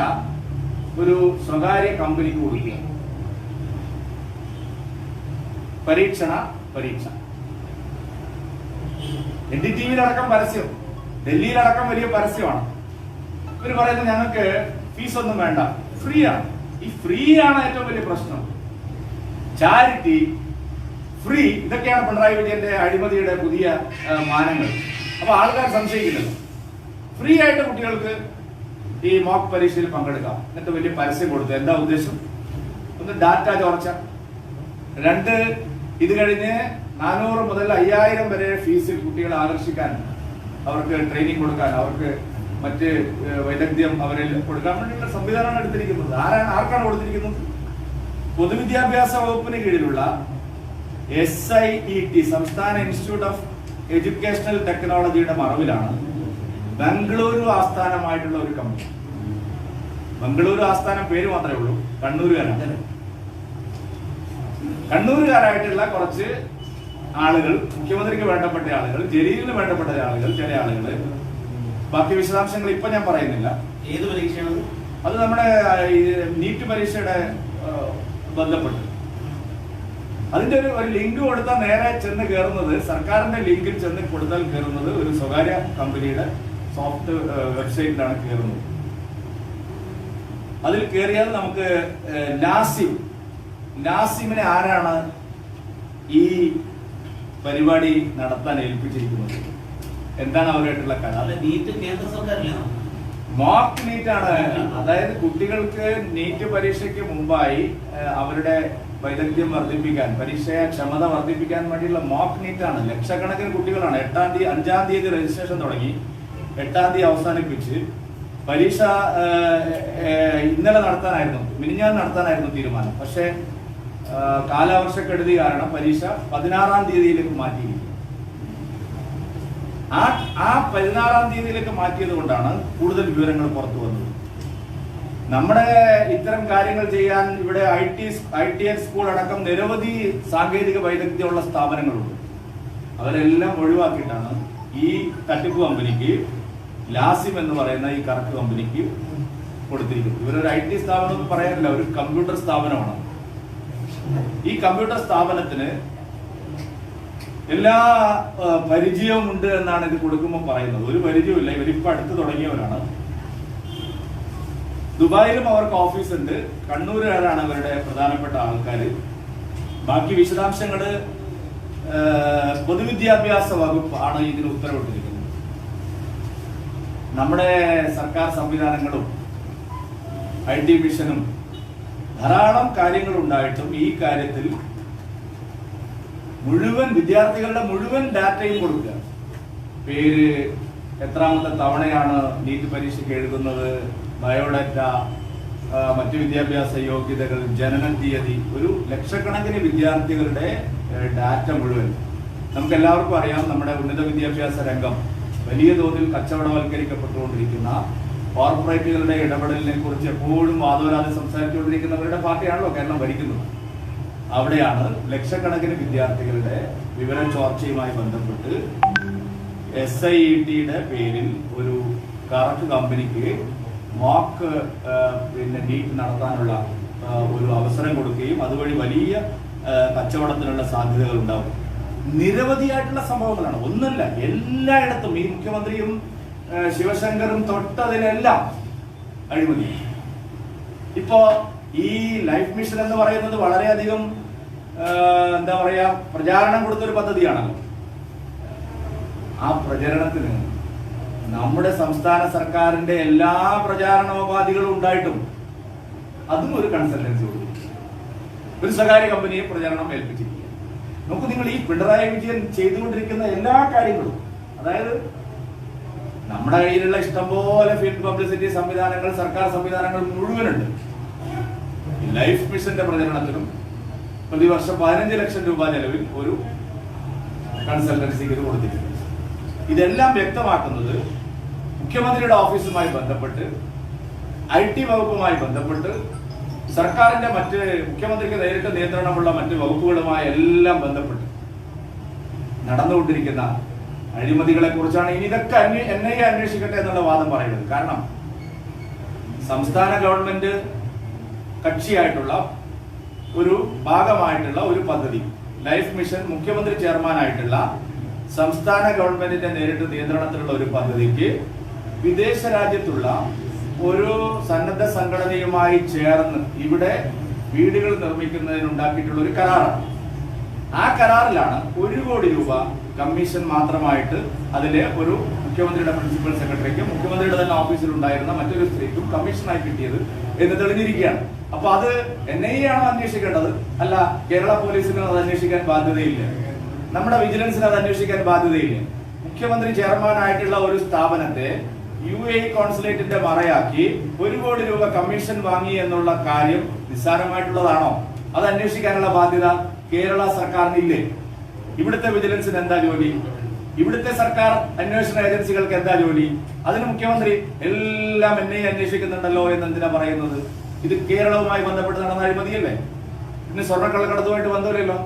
ഒരു സ്വകാര്യ കമ്പനിക്ക് കൊടുക്കുക. പരീക്ഷ NDTV-യിലടക്കം പരസ്യം, ഡൽഹിയിലടക്കം വലിയ പരസ്യമാണ്. ഇവർ പറയുന്നത് ഞങ്ങൾക്ക് ഫീസ് ഒന്നും വേണ്ട, ഫ്രീ ആണ്. ഈ ഫ്രീ ആണ് ഏറ്റവും വലിയ പ്രശ്നം. ചാരിറ്റി, ഫ്രീ, ഇതൊക്കെയാണ് പിണറായി വിജയന്റെ അഴിമതിയുടെ പുതിയ മാനങ്ങൾ. അപ്പൊ ആൾക്കാർ സംശയിക്കില്ലല്ലോ. ഫ്രീ ആയിട്ട് കുട്ടികൾക്ക് ഈ മോക്ക് പരീക്ഷയിൽ പങ്കെടുക്കാം. എന്നിട്ട് വലിയ പരസ്യം കൊടുത്തു. എന്താ ഉദ്ദേശം? ഒന്ന് ഡാറ്റ ചോർച്ച, രണ്ട് ഇത് കഴിഞ്ഞ് 400 മുതൽ 5000 വരെ ഫീസിൽ കുട്ടികളെ ആകർഷിക്കാൻ, അവർക്ക് ട്രെയിനിങ് കൊടുക്കാൻ, അവർക്ക് മറ്റ് വൈദഗ്ധ്യം അവരിൽ കൊടുക്കാൻ വേണ്ടിയുള്ള സംവിധാനമാണ് എടുത്തിരിക്കുന്നത്. ആർക്കാണ് കൊടുത്തിരിക്കുന്നത്? പൊതുവിദ്യാഭ്യാസ വകുപ്പിന് കീഴിലുള്ള SIET, സംസ്ഥാന ഇൻസ്റ്റിറ്റ്യൂട്ട് ഓഫ് എഡ്യൂക്കേഷണൽ ടെക്നോളജിയുടെ മറവിലാണ് ബംഗളൂരു ആസ്ഥാനമായിട്ടുള്ള ഒരു കമ്പനി. ബംഗളൂരു ആസ്ഥാനം പേര് മാത്രമേ ഉള്ളൂ, കണ്ണൂരുകാരായിട്ടുള്ള കുറച്ച് ആളുകൾ, മുഖ്യമന്ത്രിക്ക് വേണ്ടപ്പെട്ട ആളുകൾ, ജലീലിന് വേണ്ടപ്പെട്ട ആളുകൾ, ചില ആളുകൾ, ബാക്കി വിശദാംശങ്ങൾ ഇപ്പൊ ഞാൻ പറയുന്നില്ല. ഏത് പരീക്ഷയാണ് അത്? നമ്മുടെ നീറ്റ് പരീക്ഷയുടെ ബന്ധപ്പെട്ട് അതിന്റെ ഒരു ലിങ്ക് കൊടുത്താൽ നേരെ ചെന്ന് കയറുന്നത്, സർക്കാരിന്റെ ലിങ്കിൽ ചെന്ന് കൊടുത്താൽ കയറുന്നത് ഒരു സ്വകാര്യ കമ്പനിയുടെ സോഫ്റ്റ് വെബ്സൈറ്റിലാണ് കയറുന്നത്. അതിൽ കയറിയാൽ നമുക്ക് നാസിമിനെ ആരാണ് ഈ പരിപാടി നടത്താൻ ഏൽപ്പിച്ചിരിക്കുന്നത്, എന്താണ് അവരായിട്ടുള്ള കരാർ? നീറ്റ് കേന്ദ്ര സർക്കാരില്ല, മോക്ക് നീറ്റ് ആണ്. അതായത് കുട്ടികൾക്ക് നീറ്റ് പരീക്ഷയ്ക്ക് മുമ്പായി അവരുടെ വൈദഗ്ധ്യം വർദ്ധിപ്പിക്കാൻ, പരീക്ഷയെ ക്ഷമത വർദ്ധിപ്പിക്കാൻ വേണ്ടിയുള്ള മോക്ക് നീറ്റ് ആണ്. ലക്ഷക്കണക്കിന് കുട്ടികളാണ്. 5-ാം തീയതി രജിസ്ട്രേഷൻ തുടങ്ങി, 8-ാം തീയതി അവസാനിപ്പിച്ച് പരീക്ഷ ഇന്നലെ നടത്താനായിരുന്നു, മിനിഞ്ഞാന്ന് നടത്താനായിരുന്നു തീരുമാനം. പക്ഷേ കാലവർഷക്കെടുതി കാരണം പരീക്ഷ 16-ാം തീയതിയിലേക്ക് മാറ്റിയിരിക്കും. ആ 16-ാം തീയതിയിലേക്ക് മാറ്റിയത് കൊണ്ടാണ് കൂടുതൽ വിവരങ്ങൾ പുറത്തു വന്നത്. നമ്മുടെ ഇത്തരം കാര്യങ്ങൾ ചെയ്യാൻ ഇവിടെ ITS സ്കൂൾ അടക്കം നിരവധി സാങ്കേതിക വൈദഗ്ധ്യമുള്ള സ്ഥാപനങ്ങളുണ്ട്. അവരെല്ലാം ഒഴിവാക്കിയിട്ടാണ് ഈ തട്ടിപ്പ് കമ്പനിക്ക്, ലാസിം എന്ന് പറയുന്ന ഈ കറക്റ്റ് കമ്പനിക്ക് കൊടുത്തിരിക്കുന്നത്. ഇവരൊരു IT സ്ഥാപനം എന്ന് പറയാനില്ല, ഒരു കമ്പ്യൂട്ടർ സ്ഥാപനമാണ്. ഈ കമ്പ്യൂട്ടർ സ്ഥാപനത്തിന് എല്ലാ പരിചയവും ഉണ്ട് എന്നാണ് ഇത് കൊടുക്കുമ്പോൾ പറയുന്നത്. ഒരു പരിചയമില്ല, ഇവരിപ്പോ അടുത്ത് തുടങ്ങിയവരാണ്. ദുബായിലും അവർക്ക് ഓഫീസ് ഉണ്ട്. കണ്ണൂരുകാരാണ് അവരുടെ പ്രധാനപ്പെട്ട ആൾക്കാർ. ബാക്കി വിശദാംശങ്ങൾ പൊതുവിദ്യാഭ്യാസ വകുപ്പ് ആണ് ഇതിന് ഉത്തരവിട്ടിരിക്കുന്നത്. നമ്മുടെ സർക്കാർ സംവിധാനങ്ങളും IT മിഷനും ധാരാളം കാര്യങ്ങൾ ഉണ്ടായിട്ടും ഈ കാര്യത്തിൽ മുഴുവൻ വിദ്യാർത്ഥികളുടെ മുഴുവൻ ഡാറ്റയും കൊടുക്കുക. പേര്, എത്രാമത്തെ തവണയാണ് നീറ്റ് പരീക്ഷയ്ക്ക് എഴുതുന്നത്, ബയോഡാറ്റ, മറ്റു വിദ്യാഭ്യാസ യോഗ്യതകൾ, ജനന തീയതി, ഒരു ലക്ഷക്കണക്കിന് വിദ്യാർത്ഥികളുടെ ഡാറ്റ മുഴുവൻ. നമുക്ക് എല്ലാവർക്കും അറിയാം, നമ്മുടെ ഉന്നത വിദ്യാഭ്യാസ രംഗം വലിയ തോതിൽ കച്ചവടവൽക്കരിക്കപ്പെട്ടുകൊണ്ടിരിക്കുന്ന, കോർപ്പറേറ്റുകളുടെ ഇടപെടലിനെ കുറിച്ച് എപ്പോഴും വാദോരാതെ സംസാരിച്ചുകൊണ്ടിരിക്കുന്നവരുടെ പാർട്ടിയാണല്ലോ കേരളം ഭരിക്കുന്നത്. അവിടെയാണ് ലക്ഷക്കണക്കിന് വിദ്യാർത്ഥികളുടെ വിവര ചോർച്ചയുമായി ബന്ധപ്പെട്ട് SIET-യുടെ പേരിൽ ഒരു കറക്റ്റ് കമ്പനിക്ക് മോക്ക് നീറ്റ് നടത്താനുള്ള ഒരു അവസരം കൊടുക്കുകയും അതുവഴി വലിയ കച്ചവടത്തിനുള്ള സാധ്യതകൾ ഉണ്ടാവും. നിരവധിയായിട്ടുള്ള സംഭവങ്ങളാണ്, ഒന്നല്ല, എല്ലായിടത്തും ഈ മുഖ്യമന്ത്രിയും ശിവശങ്കറും തൊട്ടതിലെല്ലാം അഴിമതി. ഇപ്പോ ഈ ലൈഫ് മിഷൻ എന്ന് പറയുന്നത് വളരെയധികം എന്താ പറയാ, പ്രചാരണം കൊടുത്തൊരു പദ്ധതിയാണല്ലോ. ആ പ്രചരണത്തിന് നമ്മുടെ സംസ്ഥാന സർക്കാരിന്റെ എല്ലാ പ്രചാരണോപാധികളും ഉണ്ടായിട്ടും അതും ഒരു കൺസൾട്ടൻസി കൊടുത്തു, ഒരു സ്വകാര്യ കമ്പനിയെ പ്രചരണം ഏൽപ്പിച്ചിരിക്കുക. നമുക്ക് നിങ്ങൾ ഈ പിണറായി വിജയൻ ചെയ്തുകൊണ്ടിരിക്കുന്ന എല്ലാ കാര്യങ്ങളും, അതായത് നമ്മുടെ കയ്യിലുള്ള ഇഷ്ടംപോലെ ഫീൽഡ് പബ്ലിസിറ്റി സംവിധാനങ്ങൾ, സർക്കാർ സംവിധാനങ്ങൾ മുഴുവനുണ്ട്. ലൈഫ് മിഷന്റെ പ്രചരണത്തിനും പ്രതിവർഷം 15 ലക്ഷം രൂപ ചെലവിൽ ഒരു കൺസൾട്ടൻസിക്ക് ഇത് കൊടുത്തിട്ടുണ്ട്. ഇതെല്ലാം വ്യക്തമാക്കുന്നത് മുഖ്യമന്ത്രിയുടെ ഓഫീസുമായി ബന്ധപ്പെട്ട്, IT വകുപ്പുമായി ബന്ധപ്പെട്ട്, സർക്കാരിന്റെ മുഖ്യമന്ത്രിക്ക് നേരിട്ട് നിയന്ത്രണമുള്ള മറ്റ് വകുപ്പുകളുമായി എല്ലാം ബന്ധപ്പെട്ട് നടന്നുകൊണ്ടിരിക്കുന്ന അഴിമതികളെ കുറിച്ചാണ് ഇനി ഇതൊക്കെ NIA അന്വേഷിക്കട്ടെ എന്നുള്ള വാദം പറയുന്നത്. കാരണം സംസ്ഥാന ഗവൺമെന്റ് കക്ഷിയായിട്ടുള്ള ഒരു ഭാഗമായിട്ടുള്ള ഒരു പദ്ധതി, ലൈഫ് മിഷൻ, മുഖ്യമന്ത്രി ചെയർമാനായിട്ടുള്ള സംസ്ഥാന ഗവൺമെന്റിന്റെ നേരിട്ട് നിയന്ത്രണത്തിലുള്ള ഒരു പദ്ധതിക്ക് വിദേശ രാജ്യത്തുള്ള ഒരു സന്നദ്ധ സംഘടനയുമായി ചേർന്ന് ഇവിടെ വീടുകൾ നിർമ്മിക്കുന്നതിനുണ്ടാക്കിയിട്ടുള്ള ഒരു കരാറാണ്. ആ കരാറിലാണ് 1 കോടി രൂപ കമ്മീഷൻ മാത്രമായിട്ട് അതിലെ ഒരു മുഖ്യമന്ത്രിയുടെ പ്രിൻസിപ്പൽ സെക്രട്ടറിക്കും മുഖ്യമന്ത്രിയുടെ തന്നെ ഓഫീസിൽ ഉണ്ടായിരുന്ന മറ്റൊരു സ്ത്രീക്കും കമ്മീഷനായി കിട്ടിയത് എന്ന് തെളിഞ്ഞിരിക്കുകയാണ്. അപ്പൊ അത് NIA ആണോ അന്വേഷിക്കേണ്ടത്? അല്ല, കേരള പോലീസിന് അത് അന്വേഷിക്കാൻ ബാധ്യതയില്ല, നമ്മുടെ വിജിലൻസിന് അത് അന്വേഷിക്കാൻ ബാധ്യതയില്ല. മുഖ്യമന്ത്രി ചെയർമാനായിട്ടുള്ള ഒരു സ്ഥാപനത്തെ UAE കോൺസുലേറ്റിന്റെ മറയാക്കി 1 കോടി രൂപ കമ്മീഷൻ വാങ്ങി എന്നുള്ള കാര്യം നിസ്സാരമായിട്ടുള്ളതാണോ? അത് അന്വേഷിക്കാനുള്ള ബാധ്യത കേരള സർക്കാരിനില്ലേ? ഇവിടുത്തെ വിജിലൻസിന് എന്താ ജോലി? ഇവിടുത്തെ സർക്കാർ അന്വേഷണ ഏജൻസികൾക്ക് എന്താ ജോലി? അതിന് മുഖ്യമന്ത്രി എല്ലാം NIA അന്വേഷിക്കുന്നുണ്ടല്ലോ എന്ന് എന്തിനാ പറയുന്നത്? ഇത് കേരളവുമായി ബന്ധപ്പെട്ട് നടന്ന അഴിമതിയല്ലേ? പിന്നെ സ്വർണ്ണക്കള്ളക്കടത്തുമായിട്ട് ബന്ധമില്ലല്ലോ.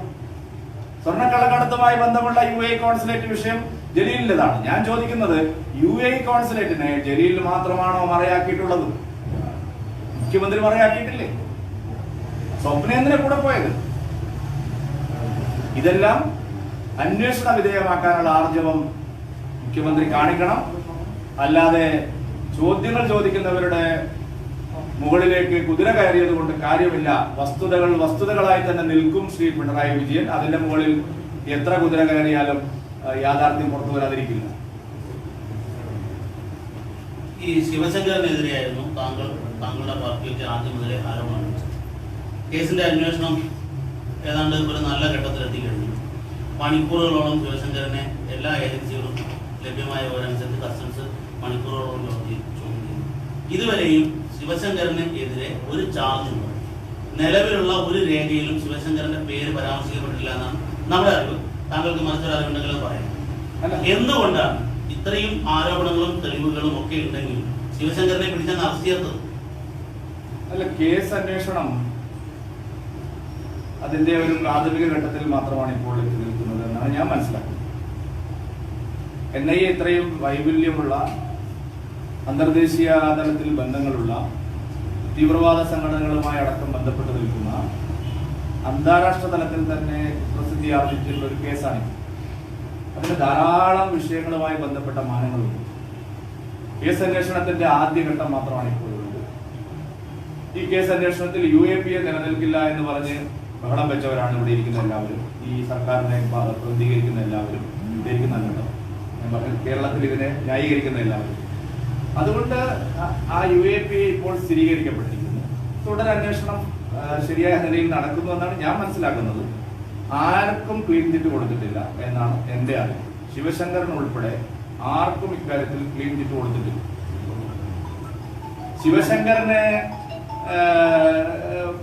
സ്വർണ്ണക്കള്ളക്കടത്തുമായി ബന്ധമുള്ള UAE കോൺസുലേറ്റ് വിഷയം ജലീലിൻ്റെതാണ്. ഞാൻ ചോദിക്കുന്നത്, UAE കോൺസുലേറ്റിനെ ജലീലിൽ മാത്രമാണോ മറയാക്കിയിട്ടുള്ളത്? മുഖ്യമന്ത്രി മറയാക്കിയിട്ടില്ലേ? സ്വപ്നേന്ദ്രനെ കൂടെ പോയത്? ഇതെല്ലാം അന്വേഷണ വിധേയമാക്കാനുള്ള ആർജവം മുഖ്യമന്ത്രി കാണിക്കണം. അല്ലാതെ ചോദ്യങ്ങൾ ചോദിക്കുന്നവരുടെ മുകളിലേക്ക് കുതിര കയറിയത് കൊണ്ട് കാര്യമില്ല. വസ്തുതകൾ വസ്തുതകളായി തന്നെ നിൽക്കും ശ്രീ പിണറായി വിജയൻ. അതിന്റെ മുകളിൽ എത്ര കുതിര കയറിയാലും യാഥാർത്ഥ്യം പുറത്തു വരാതിരിക്കില്ല. ഈ ശിവശങ്കരനെതിരെയായിരുന്നു താങ്കളുടെ പാർട്ടിക്ക് ആദ്യം മുതലേ ആരോപണം. കേസിന്റെ അന്വേഷണം ഏതാണ്ട് ഒരു നല്ല ഘട്ടത്തിലെത്തിക്കഴിഞ്ഞു. മണിക്കൂറുകളോളം ശിവശങ്കരനെ എല്ലാ ഏജൻസികളും ലഭ്യമായ വിവരമനുസരിച്ച് കസ്റ്റംസ് മണിക്കൂറുകളോളം ചോദ്യം ചെയ്തു. ഇതുവരെയും ശിവശങ്കരന് എതിരെ ഒരു ചാർജുണ്ടോ? നിലവിലുള്ള ഒരു രേഖയിലും ശിവശങ്കരന്റെ പേര് പരാമർശിക്കപ്പെട്ടില്ല എന്നാണ് നമ്മുടെ അറിവ്. താങ്കൾക്ക് മറ്റൊരു അറിവുണ്ടെങ്കിലും പറയാം. എന്തുകൊണ്ടാണ് ഇത്രയും ആരോപണങ്ങളും തെളിവുകളും ഒക്കെ ഉണ്ടെങ്കിൽ ശിവശങ്കരനെ പിടിച്ചാൽ അറസ്റ്റ് ചെയ്യാത്തത്? അല്ല, കേസ് അന്വേഷണം അതിന്റെ ഒരു പ്രാഥമിക ഘട്ടത്തിൽ മാത്രമാണ് ഇപ്പോൾ എത്തി നിൽക്കുന്നത് എന്നാണ് ഞാൻ മനസ്സിലാക്കുന്നത്. NIA ഇത്രയും വൈപുല്യമുള്ള, അന്തർദേശീയ തലത്തിൽ ബന്ധങ്ങളുള്ള, തീവ്രവാദ സംഘടനകളുമായി അടക്കം ബന്ധപ്പെട്ട് നിൽക്കുന്ന, അന്താരാഷ്ട്ര തലത്തിൽ തന്നെ പ്രസിദ്ധി ആർജിച്ചിട്ടുള്ള ഒരു കേസാണ്. അതിന് ധാരാളം വിഷയങ്ങളുമായി ബന്ധപ്പെട്ട മാനങ്ങളുണ്ട്. കേസ് അന്വേഷണത്തിന്റെ ആദ്യഘട്ടം മാത്രമാണ് ഇപ്പോൾ ഉള്ളത്. ഈ കേസ് അന്വേഷണത്തിൽ UAPA നിലനിൽക്കില്ല എന്ന് പറഞ്ഞ് ബഹളം വെച്ചവരാണ് ഇവിടെ ഇരിക്കുന്ന എല്ലാവരും, ഈ സർക്കാരിനെ പ്രതികരിക്കുന്ന എല്ലാവരും, കേട്ടോ, ഞാൻ പറഞ്ഞു, കേരളത്തിൽ ഇതിനെ ന്യായീകരിക്കുന്ന എല്ലാവരും. അതുകൊണ്ട് ആ UAPA ഇപ്പോൾ സ്ഥിരീകരിക്കപ്പെട്ടിരിക്കുന്നു. തുടരന്വേഷണം ശരിയായ നിലയിൽ നടക്കുന്നു എന്നാണ് ഞാൻ മനസ്സിലാക്കുന്നത്. ആർക്കും ക്ലീൻ ചിറ്റ് കൊടുത്തിട്ടില്ല എന്നാണ് എന്റെ അറിവ്. ശിവശങ്കരൻ ഉൾപ്പെടെ ആർക്കും ഇക്കാര്യത്തിൽ ക്ലീൻ ചിറ്റ് കൊടുത്തിട്ടില്ല. ശിവശങ്കരനെ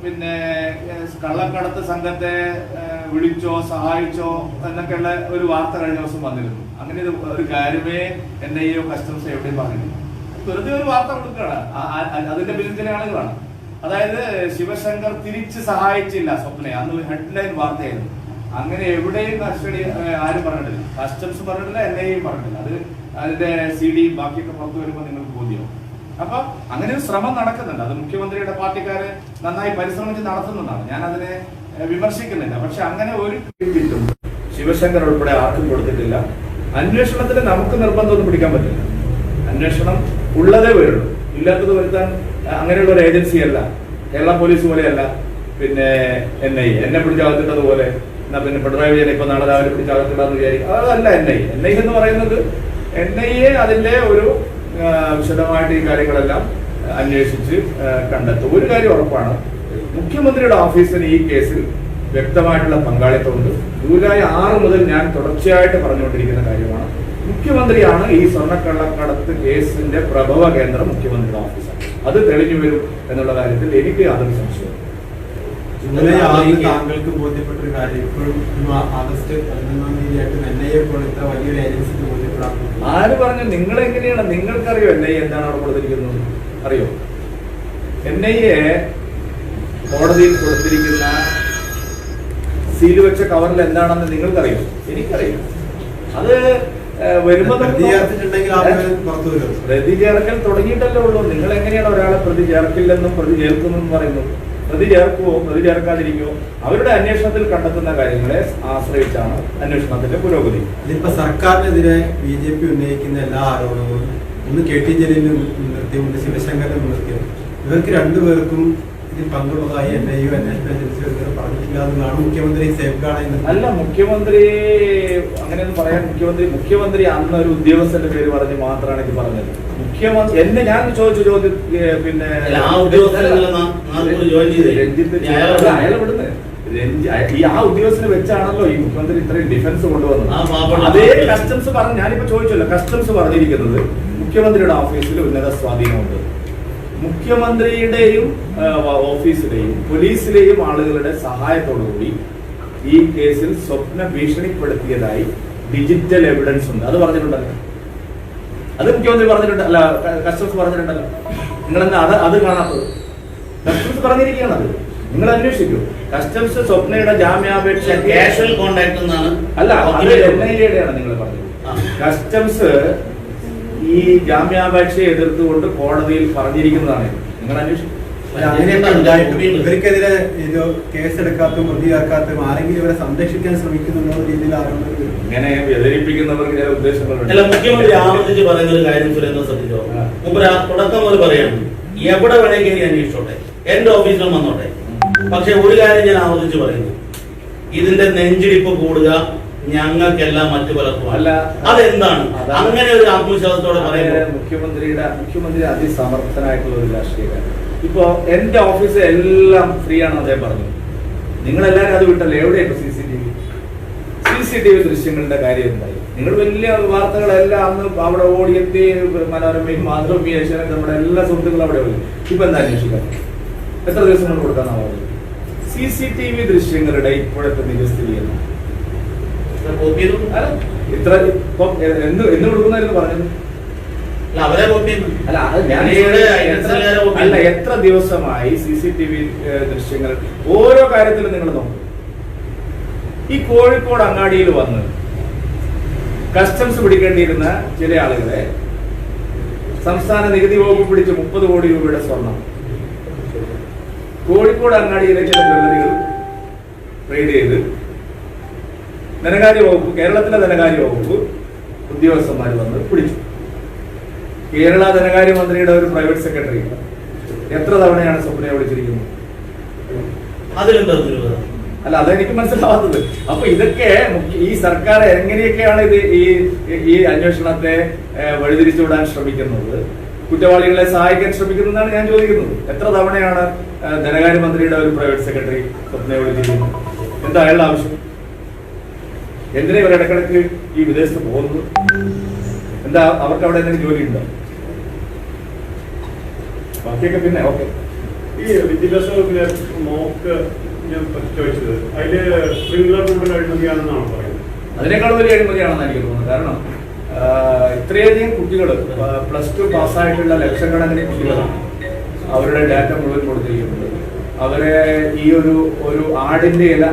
പിന്നെ കള്ളക്കടത്ത് സംഘത്തെ വിളിച്ചോ സഹായിച്ചോ എന്നൊക്കെയുള്ള ഒരു വാർത്ത കഴിഞ്ഞ ദിവസം വന്നിരുന്നു. അങ്ങനെ ഒരു കാര്യമേ NIA കസ്റ്റംസ് എവിടെയും പറഞ്ഞില്ല. വെറുതെ ഒരു വാർത്ത കൊടുക്കുകയാണ്. അതിന്റെ പിന്നിൽ ചില ആളുകളാണ്. അതായത് ശിവശങ്കർ തിരിച്ച് സഹായിച്ചില്ല സ്വപ്നയെ, അന്ന് ഹെഡ്ലൈൻ വാർത്തയായിരുന്നു. അങ്ങനെ എവിടെയും കസ്റ്റഡി ആരും പറഞ്ഞിട്ടില്ല, കസ്റ്റംസ് പറഞ്ഞിട്ടില്ല, NIA പറഞ്ഞിട്ടില്ല. അത് അതിന്റെ CD ബാക്കിയൊക്കെ പുറത്തു വരുമ്പോൾ നിങ്ങൾക്ക് ബോധ്യമാവും. അപ്പൊ അങ്ങനെ ഒരു ശ്രമം നടക്കുന്നുണ്ട്. അത് മുഖ്യമന്ത്രിയുടെ പാർട്ടിക്കാര് നന്നായി പരിശ്രമിച്ച് നടത്തുന്നതാണ്, ഞാൻ അതിനെ വിമർശിക്കുന്നില്ല. പക്ഷെ അങ്ങനെ ഒരു കിറ്റും ശിവശങ്കർ ഉൾപ്പെടെ ആർക്കും കൊടുത്തിട്ടില്ല. അന്വേഷണത്തിന് നമുക്ക് നിർബന്ധമൊന്നും പിടിക്കാൻ പറ്റില്ല. അന്വേഷണം ഉള്ളതേ വരുള്ളൂ, ഇല്ലാത്തത് വരുത്താൻ അങ്ങനെയുള്ള ഒരു ഏജൻസി അല്ല. കേരള പോലീസ് പോലെയല്ല പിന്നെ NIA. എന്നെ പിടിച്ചകത്തിട്ടതുപോലെ എന്നാ പിന്നെ പിണറായി വിജയൻ ഇപ്പൊ നാളെ രാവിലെ പിടിച്ചകത്തിട്ടാന്ന് വിചാരിക്കും. അതല്ല NIA എന്ന് പറയുന്നത്. NIA അതിന്റെ ഒരു വിശദമായിട്ട് ഈ കാര്യങ്ങളെല്ലാം അന്വേഷിച്ച് കണ്ടെത്തും. ഒരു കാര്യം ഉറപ്പാണ്, മുഖ്യമന്ത്രിയുടെ ഓഫീസിന് ഈ കേസിൽ വ്യക്തമായിട്ടുള്ള പങ്കാളിത്തമുണ്ട്. ജൂലൈ 6 മുതൽ ഞാൻ തുടർച്ചയായിട്ട് പറഞ്ഞുകൊണ്ടിരിക്കുന്ന കാര്യമാണ്, മുഖ്യമന്ത്രിയാണ് ഈ സ്വർണ്ണക്കള്ളക്കടത്ത് കേസിന്റെ പ്രഭവ കേന്ദ്രം മുഖ്യമന്ത്രിയുടെ ഓഫീസാണ്. അത് തെളിഞ്ഞു വരും എന്നുള്ള കാര്യത്തിൽ എനിക്ക് യാതൊരു സംശയവും. താങ്കൾക്ക് ബോധ്യപ്പെട്ടൊരു കാര്യം, ഇപ്പോഴും ആഗസ്റ്റ് 11-ാം തീയതിയായിട്ട് NIA പോലത്തെ വലിയൊരു ഏജൻസിക്ക് ബോധ്യപ്പെടാൻ ആര് പറഞ്ഞു? നിങ്ങൾ എങ്ങനെയാണ്? നിങ്ങൾക്കറിയോ NIA എന്താണ് അവിടെ കൊടുത്തിരിക്കുന്നത്? അറിയോ? NIA കോടതിയിൽ കൊടുത്തിരിക്കുന്ന സീൽ വെച്ച കവറിൽ എന്താണെന്ന് നിങ്ങൾക്കറിയോ? എനിക്കറിയാം. അത് വരുമ്പോ പ്രതി ചേർക്കൽ തുടങ്ങിയിട്ടല്ലേ ഉള്ളൂ. നിങ്ങൾ എങ്ങനെയാണ് ഒരാളെ പ്രതി ചേർക്കില്ലെന്നും പ്രതി ചേർക്കുന്നെന്നും പറയുന്നത്? പ്രതി ചേർക്കുവോ പ്രതി ചേർക്കാതിരിക്കുവോ അവരുടെ അന്വേഷണത്തിൽ കണ്ടെത്തുന്ന കാര്യങ്ങളെ ആശ്രയിച്ചാണ് അന്വേഷണത്തിന്റെ പുരോഗതി. ഇതിപ്പോ സർക്കാരിനെതിരെ BJP ഉന്നയിക്കുന്ന എല്ലാ ആരോപണങ്ങളും ഒന്ന് KT ജലീലിനെ മുൻനിർത്തിയും ശിവശങ്കരനെ മുൻനിർത്തിയും ഇവർക്ക് രണ്ടുപേർക്കും ഇതിൽ പങ്കുള്ളതായി NIA അന്വേഷണ ഏജൻസികൾ പറഞ്ഞിട്ടില്ല എന്നുള്ളതാണ് മുഖ്യമന്ത്രി സേഫ് ഗാർഡ്. അല്ല, മുഖ്യമന്ത്രി അങ്ങനെയൊന്നും പറയാൻ മുഖ്യമന്ത്രി അന്ന് ഒരു ഉദ്യോഗസ്ഥന്റെ പേര് പറഞ്ഞ് മാത്രമാണ് ഇത് പറഞ്ഞത്. മുഖ്യമന്ത്രി ഞാൻ ചോദിച്ച ചോദ്യം പിന്നെ രഞ്ജിത്ത് അയാളെ വിടുന്നത് ആ ഉദ്യോഗസ്ഥനെ വെച്ചാണല്ലോ ഈ മുഖ്യമന്ത്രി ഇത്രയും ഡിഫൻസ് കൊണ്ടുവന്നത്. അതേ കസ്റ്റംസ് പറഞ്ഞു, ഞാനിപ്പോ ചോദിച്ചല്ലോ, കസ്റ്റംസ് പറഞ്ഞിരിക്കുന്നത് മുഖ്യമന്ത്രിയുടെ ഓഫീസിൽ ഉന്നത സ്വാധീനമുണ്ട്. മുഖ്യമന്ത്രിയുടെയും ഓഫീസിലെയും പോലീസിലെയും ആളുകളുടെ സഹായത്തോടുകൂടി ഈ കേസിൽ സ്വപ്ന ഭീഷണിപ്പെടുത്തിയതായി ഡിജിറ്റൽ എവിഡൻസ് ഉണ്ട്. അത് പറഞ്ഞിട്ടുണ്ടല്ലോ, അത് മുഖ്യമന്ത്രി പറഞ്ഞിട്ടുണ്ട്, അല്ല കസ്റ്റംസ് പറഞ്ഞിട്ടുണ്ടല്ലോ. നിങ്ങളെന്താ അത് കാണാത്തത്? കസ്റ്റംസ് പറഞ്ഞിരിക്കുകയാണ്. അത് നിങ്ങൾ അന്വേഷിക്കൂ. കസ്റ്റംസ് സ്വപ്നയുടെ ജാമ്യാപേക്ഷ കാഷ്വൽ കോണ്ടാക്ട് എന്നാണ്. അല്ല, അത് NIA-യുടെയാണ് നിങ്ങൾ പറഞ്ഞത്. കസ്റ്റംസ് ഈ ജാമ്യാപേക്ഷയെ എതിർത്തുകൊണ്ട് കോടതിയിൽ പറഞ്ഞിരിക്കുന്നതാണ്. നിങ്ങൾ അന്വേഷിക്കും. ഇവർക്കെതിരെ ഇത് കേസെടുക്കാത്തും പ്രതിയാക്കാത്തും ആരെങ്കിലും ഇവരെ സംരക്ഷിക്കാൻ ശ്രമിക്കുന്നുണ്ടോ രീതിയിൽ ആരോപണം ഇങ്ങനെ വ്യതിരിപ്പിക്കുന്നവർക്ക് ചില ഉദ്ദേശങ്ങളുണ്ട്. അല്ല, മുഖ്യമന്ത്രി ആവർത്തിച്ച് പറയുന്ന ഒരു കാര്യം സുരേന്ദ്രൻ ശ്രദ്ധിച്ചോ? മുമ്പ് തുടക്കം മുതൽ പറയാണ്, എവിടെ വേണമെങ്കിൽ അന്വേഷിച്ചോട്ടെ, എന്റെ ഓഫീസിലും വന്നോട്ടെ. പക്ഷെ ഒരു കാര്യം ഞാൻ ആവർത്തിച്ച് പറയുന്നു, ഇതിന്റെ നെഞ്ചിടിപ്പ് കൂടുക ഞങ്ങൾക്കെല്ലാം മറ്റു പലർക്കും അല്ല. അതെന്താണ് അങ്ങനെ ഒരു ആത്മവിശ്വാസത്തോടെ പറയുന്നത്? മുഖ്യമന്ത്രി അതിസമർത്ഥനായിട്ടുള്ള ഒരു രാഷ്ട്രീയക്കാരൻ. ഇപ്പൊ എന്റെ ഓഫീസ് എല്ലാം ഫ്രീ ആണെന്ന് അദ്ദേഹം പറഞ്ഞു. നിങ്ങളെല്ലാരും അത് വിട്ടല്ലേ? എവിടെയാണ് CCTV ദൃശ്യങ്ങളുടെ കാര്യം എന്തായി? നിങ്ങൾ വലിയ വാർത്തകളെല്ലാം അന്ന് അവിടെ ഓടിയെത്തി, മനോരമയും മാതൃഭൂമി ഏഷ്യാനെറ്റ് നമ്മുടെ എല്ലാ സുഹൃത്തുക്കളും അവിടെ പോയി. ഇപ്പൊ എന്താ അന്വേഷിക്കാൻ? എത്ര ദിവസം കൊണ്ട് കൊടുക്കാന്നാ പറഞ്ഞത്? CCTV ദൃശ്യങ്ങളുടെ ഇപ്പോഴത്തെ നിജസ്ഥിതി എന്ന് ഇത്ര എന്ന് കൊടുക്കുന്നതായിരുന്നു പറഞ്ഞത്. അല്ല, എത്ര ദിവസമായി CCTV ദൃശ്യങ്ങൾ ഓരോ കാര്യത്തിലും നിങ്ങൾ നോക്കും. ഈ കോഴിക്കോട് അങ്ങാടിയിൽ വന്ന് കസ്റ്റംസ് പിടിക്കേണ്ടിയിരുന്ന ചില ആളുകളെ സംസ്ഥാന നികുതി വകുപ്പ് പിടിച്ച് 30 കോടി രൂപയുടെ സ്വർണം കോഴിക്കോട് അങ്ങാടിയിലെ ചില ജ്വല്ലറികൾ റെയ്ഡ് ചെയ്ത് ധനകാര്യ വകുപ്പ്, കേരളത്തിലെ ധനകാര്യ വകുപ്പ് ഉദ്യോഗസ്ഥന്മാർ വന്ന് പിടിച്ചു. കേരള ധനകാര്യമന്ത്രിയുടെ ഒരു പ്രൈവറ്റ് സെക്രട്ടറി എത്ര തവണയാണ് സ്വപ്നയെ വിളിച്ചിരിക്കുന്നത്? അല്ല, അതെനിക്ക് മനസ്സിലാവാത്തത്. അപ്പൊ ഇതൊക്കെ ഈ സർക്കാർ എങ്ങനെയൊക്കെയാണ് ഈ അന്വേഷണത്തെ വഴിതിരിച്ചുവിടാൻ ശ്രമിക്കുന്നത്, കുറ്റവാളികളെ സഹായിക്കാൻ ശ്രമിക്കുന്നതാണ് ഞാൻ ചോദിക്കുന്നത്. എത്ര തവണയാണ് ധനകാര്യമന്ത്രിയുടെ ഒരു പ്രൈവറ്റ് സെക്രട്ടറി സ്വപ്നയെ വിളിച്ചിരിക്കുന്നത്? എന്താ അയാളുടെ ആവശ്യം? എന്തിനാ ഇവർ ഇടക്കിടക്ക് ഈ വിദേശത്ത് പോകുന്നത്? എന്താ അവർക്ക് അവിടെ എന്തെങ്കിലും ജോലി ഉണ്ടോ? ബാക്കിയൊക്കെ പിന്നെ ഓക്കെ. ഈ വിദ്യാഭ്യാസ വകുപ്പിലെ മോക്ക് ഞാൻ ചോദിച്ചത് അതില് സ്പ്രിംഗ്ലർ കൂടുതൽ അഴിമതിയാണെന്നാണ് പറയുന്നത്. അതിനേക്കാൾ വലിയ അഴിമതിയാണെന്ന് എനിക്ക് തോന്നുന്നത്. കാരണം ഇത്രയധികം കുട്ടികൾ +2 പാസ്സായിട്ടുള്ള ലക്ഷക്കണക്കിന് കുട്ടികളാണ് അവരുടെ ഡാറ്റ മുഴുവൻ കൊടുത്തിരിക്കുന്നത്. അവരെ ഈ ഒരു ആടിനെ ഇല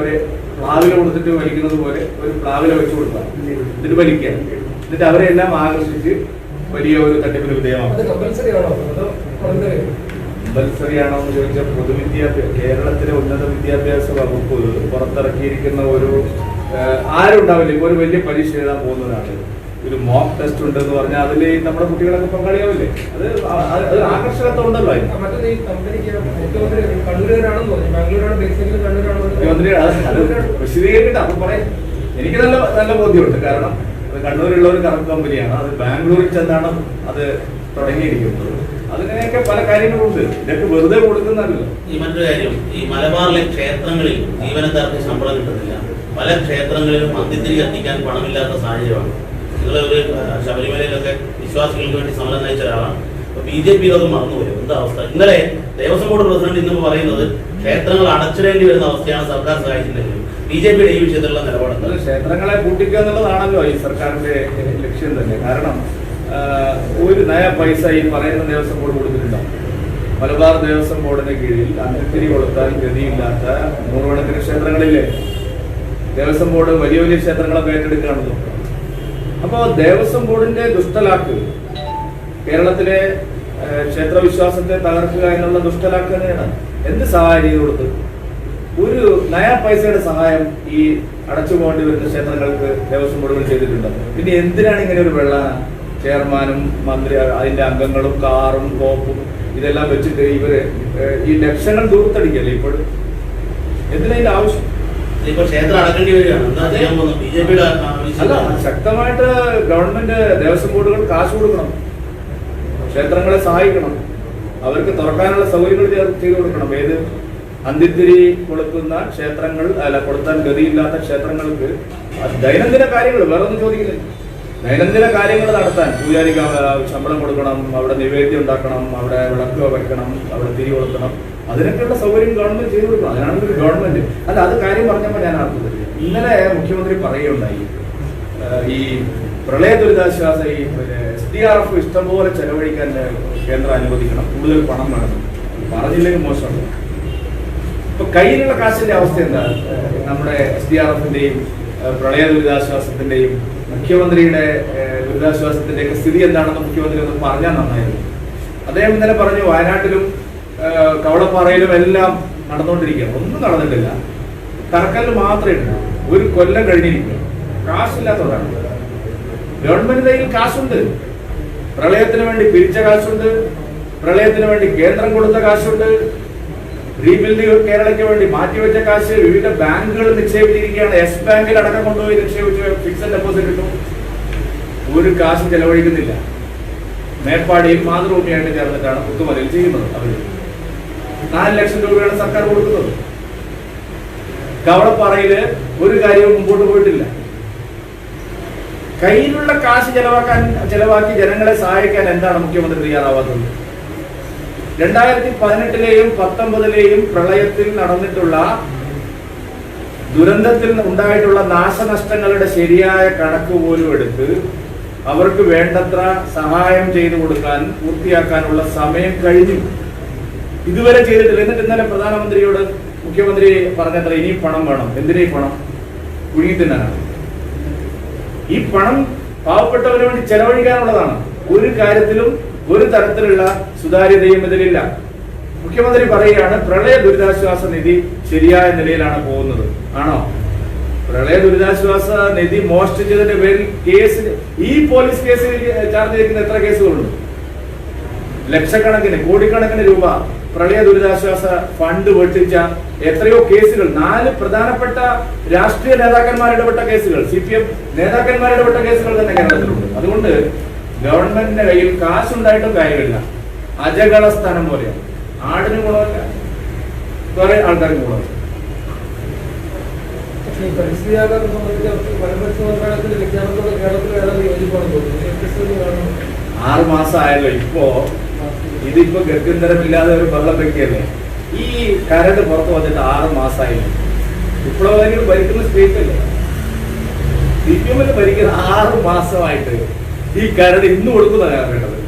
ഒരു പ്ലാവില കൊടുത്തിട്ട് വലിക്കുന്നത് പോലെ ഒരു പ്ലാവില വെച്ച് കൊടുക്കുക, എന്നിട്ട് വലിക്കുക, എന്നിട്ട് അവരെ എല്ലാം ആകർഷിച്ച് വലിയ ഒരു തട്ടിപ്പിന് വിധേയമാക്കും. കമ്പൽസറി ആണോ അതോ കമ്പൽസറി ആണോ എന്ന് ചോദിച്ചാൽ കേരളത്തിലെ ഉന്നത വിദ്യാഭ്യാസ വകുപ്പ് പുറത്തിറക്കിയിരിക്കുന്ന ഒരു ആരുണ്ടാവില്ല. ഇപ്പൊ ഒരു വലിയ പരീക്ഷ എഴുതാൻ പോകുന്ന ഒരാള് ഒരു മോക്ക് ടെസ്റ്റ് ഉണ്ട് എന്ന് പറഞ്ഞാൽ അതിൽ നമ്മുടെ കുട്ടികളൊക്കെ പങ്കാളിയാവില്ലേ? അത് ആകർഷകത്വമുണ്ടല്ലോ അതിന്. മറ്റേ ഈ കമ്പനിക്ക് മുഖ്യമന്ത്രി കണ്ണൂരുകാരാണെന്ന് പറഞ്ഞു. ബാംഗ്ലൂരാണ് ബേസിക്കലി മുഖ്യമന്ത്രി അത് വിശദീകരിക്കട്ടെ. അപ്പൊ പറയാം, എനിക്ക് നല്ല ബോധ്യമുണ്ട്. കാരണം അത് കണ്ണൂരുള്ള ഒരു കറക്റ്റ് കമ്പനിയാണ്. അത് ബാംഗ്ലൂരിൽ ചെന്നാണ് അത് തുടങ്ങിയിരിക്കുന്നത്. അതിനെയൊക്കെ പല കാര്യങ്ങളുണ്ട്. ഇതൊക്കെ വെറുതെ കൊടുക്കുന്നല്ലോ. ഈ മറ്റൊരു കാര്യം, ഈ മലബാറിലെ ക്ഷേത്രങ്ങളിൽ ജീവനക്കാർക്ക് ശമ്പളം കിട്ടുന്നില്ല. പല ക്ഷേത്രങ്ങളിലും മന്ദിത്തിരി കത്തിക്കാൻ പണമില്ലാത്ത സാഹചര്യമാണ്. നിങ്ങളൊരു ശബരിമലയിലൊക്കെ വിശ്വാസികൾക്ക് വേണ്ടി സമരം നയിച്ച ഒരാളാണ്. അപ്പൊ BJP അത് മറന്നുപോയി. എന്താ അവസ്ഥ? ഇന്നലെ ദേവസ്വം ബോർഡ് പ്രസിഡന്റ് ഇന്ന് പറയുന്നത് ക്ഷേത്രങ്ങൾ അടച്ചിടേണ്ടി വരുന്ന അവസ്ഥയാണ് സർക്കാർ സഹായിച്ചില്ലെങ്കിലും BJPയുടെ ഈ വിഷയത്തിലുള്ള നിലപാട്. ക്ഷേത്രങ്ങളെ പൂട്ടിക്കുക എന്നുള്ളതാണല്ലോ ഈ സർക്കാരിന്റെ ലക്ഷ്യം തന്നെ. കാരണം ഒരു നയ പൈസ ഈ പറയുന്ന ദേവസ്വം ബോർഡ് കൊടുത്തിട്ടുണ്ടാവും. മലബാർ ദേവസ്വം ബോർഡിന് കീഴിൽ അന്നത്തിരി കൊടുത്താൽ ഗതിയില്ലാത്ത നൂറുകണക്കിന് ക്ഷേത്രങ്ങളില്ലേ? ദേവസ്വം ബോർഡ് വലിയ വലിയ ക്ഷേത്രങ്ങളൊക്കെ ഏറ്റെടുക്കുകയാണല്ലോ. അപ്പോൾ ദേവസ്വം ബോർഡിന്റെ ദുഷ്ടലാക്ക് കേരളത്തിലെ ക്ഷേത്രവിശ്വാസത്തെ തകർക്കുക എന്നുള്ള ദുഷ്ടലാക്ക് തന്നെയാണ്. എന്ത് സഹായം ചെയ്തു കൊടുത്ത്? ഒരു നയ പൈസയുടെ സഹായം ഈ അടച്ചു പോകേണ്ടി വരുന്ന ക്ഷേത്രങ്ങൾക്ക് ദേവസ്വം ബോർഡുകൾ ചെയ്തിട്ടുണ്ട്. പിന്നെ എന്തിനാണ് ഇങ്ങനെ ഒരു വെള്ള ചെയർമാനും മന്ത്രി അതിന്റെ അംഗങ്ങളും കാറും കോപ്പും ഇതെല്ലാം വെച്ചിട്ട് ഇവര് ഈ ലക്ഷങ്ങൾ ദൂർത്തടിക്കല്ലേ ഇപ്പോഴും? എന്തിനതിന്റെ ആവശ്യം? ഇപ്പൊ ക്ഷേത്രം അടക്കേണ്ടി വരികയാണ്. എന്താ ചെയ്യാൻ പോകുന്നത്? BJPയുടെ അല്ല, ശക്തമായിട്ട് ഗവൺമെന്റ് ദേവസ്വം ബോർഡുകൾ കാശ് കൊടുക്കണം, ക്ഷേത്രങ്ങളെ സഹായിക്കണം, അവർക്ക് തുറക്കാനുള്ള സൗകര്യങ്ങൾ ചെയ്തു കൊടുക്കണം. ഏത് അന്തിത്തിരി കൊടുക്കുന്ന ക്ഷേത്രങ്ങൾ അല്ല, കൊടുത്താൻ ഗതിയില്ലാത്ത ക്ഷേത്രങ്ങൾക്ക് ദൈനംദിന കാര്യങ്ങൾ വേറെ ഒന്നും ചോദിക്കില്ല. ദൈനംദിന കാര്യങ്ങൾ നടത്താൻ പൂജാരിക്ക് ശമ്പളം കൊടുക്കണം, അവിടെ നിവേദ്യം ഉണ്ടാക്കണം, അവിടെ വിളക്ക് വയ്ക്കണം, അവിടെ തിരി കൊടുക്കണം, അതിനൊക്കെയുള്ള സൗകര്യം ഗവൺമെന്റ് ചെയ്തു കൊടുക്കണം. അതിനാണ് ഒരു ഗവൺമെന്റ്. അല്ല, അത് കാര്യം പറഞ്ഞപ്പോൾ ഞാൻ അറിഞ്ഞത് ഇന്നലെ മുഖ്യമന്ത്രി പറയുകയുണ്ടായി, ഈ പ്രളയ ദുരിതാശ്വാസ ഈ SDRF ഇഷ്ടംപോലെ ചെലവഴിക്കാൻ കേന്ദ്രം അനുവദിക്കണം, കൂടുതൽ പണം വേണം. പറഞ്ഞില്ലെങ്കിൽ മോശമാണ്. ഇപ്പൊ കയ്യിലുള്ള കാശിന്റെ അവസ്ഥ എന്താ? നമ്മുടെ SDRFന്റെയും പ്രളയ ദുരിതാശ്വാസത്തിന്റെയും മുഖ്യമന്ത്രിയുടെ ദുരിതാശ്വാസത്തിന്റെ ഒക്കെ സ്ഥിതി എന്താണെന്ന് മുഖ്യമന്ത്രി ഒന്ന് പറഞ്ഞാൽ നന്നായിരുന്നു. അദ്ദേഹം ഇന്നലെ പറഞ്ഞു വയനാട്ടിലും കവളപ്പാറയിലും എല്ലാം നടന്നുകൊണ്ടിരിക്കുകയാണ്. ഒന്നും നടന്നിട്ടില്ല, തറക്കല്ല് മാത്രമേ ഉള്ളൂ. ഒരു കൊല്ലം കഴിഞ്ഞിരിക്കുക. കാശില്ലാത്തതാണ്. ഗവൺമെന്റ് കയ്യിൽ കാശുണ്ട്. പ്രളയത്തിന് വേണ്ടി പിരിച്ച കാശുണ്ട്, പ്രളയത്തിന് വേണ്ടി കേന്ദ്രം കൊടുത്ത കാശുണ്ട്, റീബിൽഡിംഗ് കേരളയ്ക്ക് വേണ്ടി മാറ്റിവെച്ച കാശ് വിവിധ ബാങ്കുകൾ നിക്ഷേപിച്ചിരിക്കുകയാണ്. യെസ് ബാങ്കിൽ അടക്കം കൊണ്ടുപോയി നിക്ഷേപിച്ച് ഫിക്സഡ് ഡെപ്പോസിറ്റ് ഇട്ടു. ഒരു കാശും ചെലവഴിക്കുന്നില്ല. മേപ്പാടിയിൽ മാതൃഭൂമിയായിട്ട് ചേർന്നിട്ടാണ് പുത്തുമലയിൽ ചെയ്യുന്നത്. അവർ 4 ലക്ഷം രൂപയാണ് സർക്കാർ കൊടുക്കുന്നത്. കവളപ്പാറയില് ഒരു കാര്യവും മുമ്പോട്ട് പോയിട്ടില്ല. കയ്യിലുള്ള കാശ് ചെലവാക്കി ജനങ്ങളെ സഹായിക്കാൻ എന്താണ് മുഖ്യമന്ത്രി തയ്യാറാവാത്തത്? 2018-ലെയും 2019-ലെയും പ്രളയത്തിൽ നടന്നിട്ടുള്ള ദുരന്തത്തിൽ ഉണ്ടായിട്ടുള്ള നാശനഷ്ടങ്ങളുടെ ശരിയായ കണക്ക് പോലും എടുത്ത് അവർക്ക് വേണ്ടത്ര സഹായം ചെയ്തു കൊടുക്കാൻ പൂർത്തിയാക്കാനുള്ള സമയം കഴിഞ്ഞു. ഇതുവരെ ചെയ്തിട്ടില്ല. എന്നിട്ട് ഇന്നലെ പ്രധാനമന്ത്രിയോട് മുഖ്യമന്ത്രി പറഞ്ഞത്ര ഇനി പണം വേണം. എന്തിനാ ഈ പണം? കുഴുങ്ങി തിന്നാനാണ്. ഈ പണം പാവപ്പെട്ടവന് വേണ്ടി ചെലവഴിക്കാനുള്ളതാണ്. ഒരു കാര്യത്തിലും ഒരു തരത്തിലുള്ള സുതാര്യതയും ഇതിലില്ല. മുഖ്യമന്ത്രി പറയുകയാണ് പ്രളയ ദുരിതാശ്വാസ നിധി ശരിയായ നിലയിലാണ് പോകുന്നത്. ആണോ? പ്രളയ ദുരിതാശ്വാസ നിധി മോഷ്ടിച്ചതിന്റെ പേരിൽ കേസ്, ഈ പോലീസ് കേസ് ചാർജ് ചെയ്തിരിക്കുന്ന എത്ര കേസുകളുണ്ട്? ലക്ഷക്കണക്കിന് കോടിക്കണക്കിന് രൂപ പ്രളയ ദുരിതാശ്വാസ ഫണ്ട് വെട്ടിച്ച എത്രയോ കേസുകൾ. 4 പ്രധാനപ്പെട്ട രാഷ്ട്രീയ നേതാക്കന്മാർ ഇടപെട്ട കേസുകൾ, CPM നേതാക്കന്മാർ ഇടപെട്ട കേസുകൾ തന്നെ കേരളത്തിലുണ്ട്. അതുകൊണ്ട് ഗവൺമെന്റിന്റെ കയ്യിൽ കാശുണ്ടായിട്ടും കാര്യമില്ല. അജകള സ്ഥാനം പോലെയാണ്. ആടിന് ഗുണമല്ല, കുറെ ആൾക്കാർക്ക് ഗുണമില്ല. പരിസ്ഥിതിയാകാതെ സംബന്ധിച്ച വനപരിസ്ഥിതി മന്ത്രാലയത്തിന്റെ വിജ്ഞാനത്തോട് കേരളത്തിൽ ഏതാണ്ട് യോജിപ്പാണെന്ന് തോന്നുന്നു. 6 മാസം ആയല്ലോ. ഇതിപ്പോ ഗത്യന്തരമില്ലാതെ ഒരു ബഹളം വെക്കിയല്ലേ. ഈ കരട് പുറത്തു വന്നിട്ട് 6 മാസമായില്ല. വിപ്ലവകാരികൾ ഭരിക്കുന്ന സ്റ്റേറ്റല്ലേ, CPM ഭരിക്കുന്ന 6 മാസമായിട്ട് ഈ കരട് ഇന്ന് കൊടുക്കുന്നതാണ് വേണ്ടത്.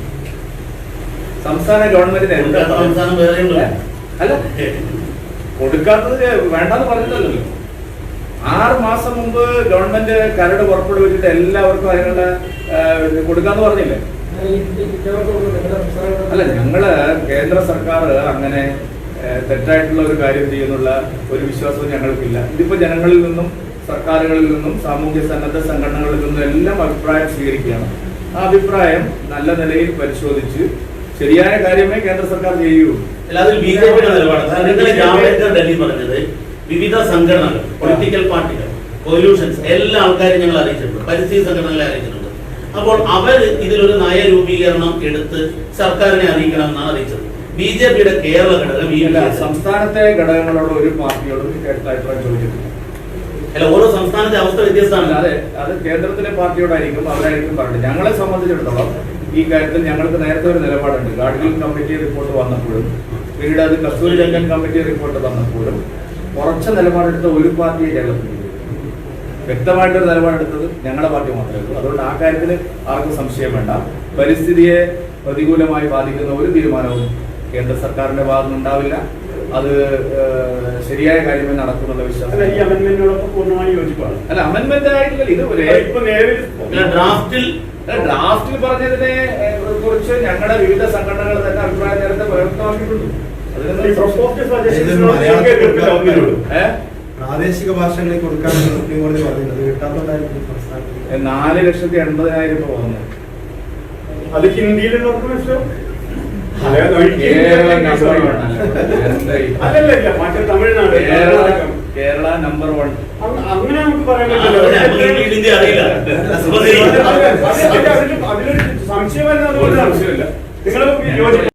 സംസ്ഥാന ഗവൺമെന്റിന് അല്ല കൊടുക്കാത്തത് വേണ്ടെന്ന് പറഞ്ഞിട്ടല്ലോ. 6 മാസം മുമ്പ് ഗവൺമെന്റ് കരട് പുറപ്പെടുവിച്ചിട്ട് എല്ലാവർക്കും അതിനുള്ള കൊടുക്കാന്ന് പറഞ്ഞില്ലേ? അല്ല, ഞങ്ങള് കേന്ദ്ര സർക്കാർ അങ്ങനെ തെറ്റായിട്ടുള്ള ഒരു കാര്യം ചെയ്യുന്നുള്ള ഒരു വിശ്വാസവും ഞങ്ങൾക്കില്ല. ഇതിപ്പോ ജനങ്ങളിൽ നിന്നും സർക്കാരുകളിൽ നിന്നും സാമൂഹ്യ സന്നദ്ധ സംഘടനകളിൽ നിന്നും എല്ലാം അഭിപ്രായം സ്വീകരിക്കുകയാണ്. ആ അഭിപ്രായം നല്ല നിലയിൽ പരിശോധിച്ച് ശരിയായ കാര്യമേ കേന്ദ്ര സർക്കാർ ചെയ്യൂ. അല്ലാതെ ബിജെപിയുടെ നിലപാട് ഇന്നലെ ജാവ്ദേക്കർ ഡൽഹി പറഞ്ഞത് വിവിധ സംഘടനകൾ, പൊളിറ്റിക്കൽ പാർട്ടികൾ, പൊല്യൂഷൻസ് എല്ലാ ആൾക്കാരെയും ഞങ്ങൾ അറിയിച്ചിട്ടുണ്ട്, പരിസ്ഥിതി സംഘടനകളെ അറിയിച്ചിട്ടുണ്ട്. അപ്പോൾ അവർ ഇതിലൊരു നയ രൂപീകരണം എടുത്ത് സർക്കാരിനെ അറിയിക്കണമെന്നാണ് അറിയിച്ചത്. ബിജെപിയുടെ കേരള ഘടകം ഈ സംസ്ഥാനത്തെ ഘടകങ്ങളോട് ഒരു പാർട്ടിയോടും അഭിപ്രായം ചോദിച്ചിട്ടില്ല. അല്ല, ഓരോ സംസ്ഥാനത്തെ അവസ്ഥ വ്യത്യസ്തമാണ്. അതെ, അത് കേന്ദ്രത്തിലെ പാർട്ടിയോടായിരിക്കും, അവരായിരിക്കും പറഞ്ഞത്. ഞങ്ങളെ സംബന്ധിച്ചിടത്തോളം ഈ കാര്യത്തിൽ ഞങ്ങൾക്ക് നേരത്തെ ഒരു നിലപാടുണ്ട്. ഗാഡ്ഗിൽ കമ്മിറ്റി റിപ്പോർട്ട് വന്നപ്പോഴും പിന്നീട് അത് കസ്തൂരി രംഗൻ കമ്മിറ്റി റിപ്പോർട്ട് വന്നപ്പോഴും ഉറച്ച നിലപാടെടുത്ത ഒരു പാർട്ടിയെ കേരളത്തിൽ വ്യക്തമായിട്ടൊരു നിലപാടെടുത്തത് ഞങ്ങളുടെ പാർട്ടി മാത്രമേ ഉള്ളൂ. അതുകൊണ്ട് ആ കാര്യത്തിൽ ആർക്കും സംശയം വേണ്ട. പരിസ്ഥിതിയെ പ്രതികൂലമായി ബാധിക്കുന്ന ഒരു തീരുമാനവും കേന്ദ്ര സർക്കാരിന്റെ ഭാഗത്തുനിന്നുണ്ടാവില്ല. അത് ശരിയായ കാര്യമേ നടക്കുന്നുള്ള വിശ്വാസം. അല്ല, ഈ അമെന്റ്മെന്റിനോടൊപ്പം പൂർണ്ണമായി യോജിപ്പാണ്. അല്ല, അമെന്റ്മെന്റ് ആയിട്ടില്ല. ഇത് ഇപ്പൊ നിലവിൽ ഡ്രാഫ്റ്റിൽ പറഞ്ഞതിനെ കുറിച്ച് ഞങ്ങളുടെ വിവിധ സംഘടനകൾ തന്നെ അഭിപ്രായം നേരത്തെ വ്യക്തമാക്കിയിട്ടുണ്ട്. ഈ proposed suggestions-നോട് നിങ്ങൾക്ക് എതിർപ്പില്ല ഒന്നിനോടും. പ്രാദേശിക ഭാഷകളിൽ കൊടുക്കാനാണ് സുപ്രീം കോടതി പറയുന്നത്. കിട്ടാത്തതായിരിക്കും സംസ്ഥാനത്ത് 4,80,000 രൂപ വന്നു. അത് ഹിന്ദിയിലുള്ളവർക്ക് മനസ്സിലാവും. കേരള നമ്പർ 1 അല്ലല്ല, ഇല്ല, മറ്റേ തമിഴ്നാട്, കേരള നമ്പർ 1. അങ്ങനെ നമുക്ക് പറയാൻ പറ്റില്ല. അറിയില്ല. അതിലൊരു സംശയം വരുന്നത് അതുകൊണ്ടാണ്. നിങ്ങൾ യോജിക്കും.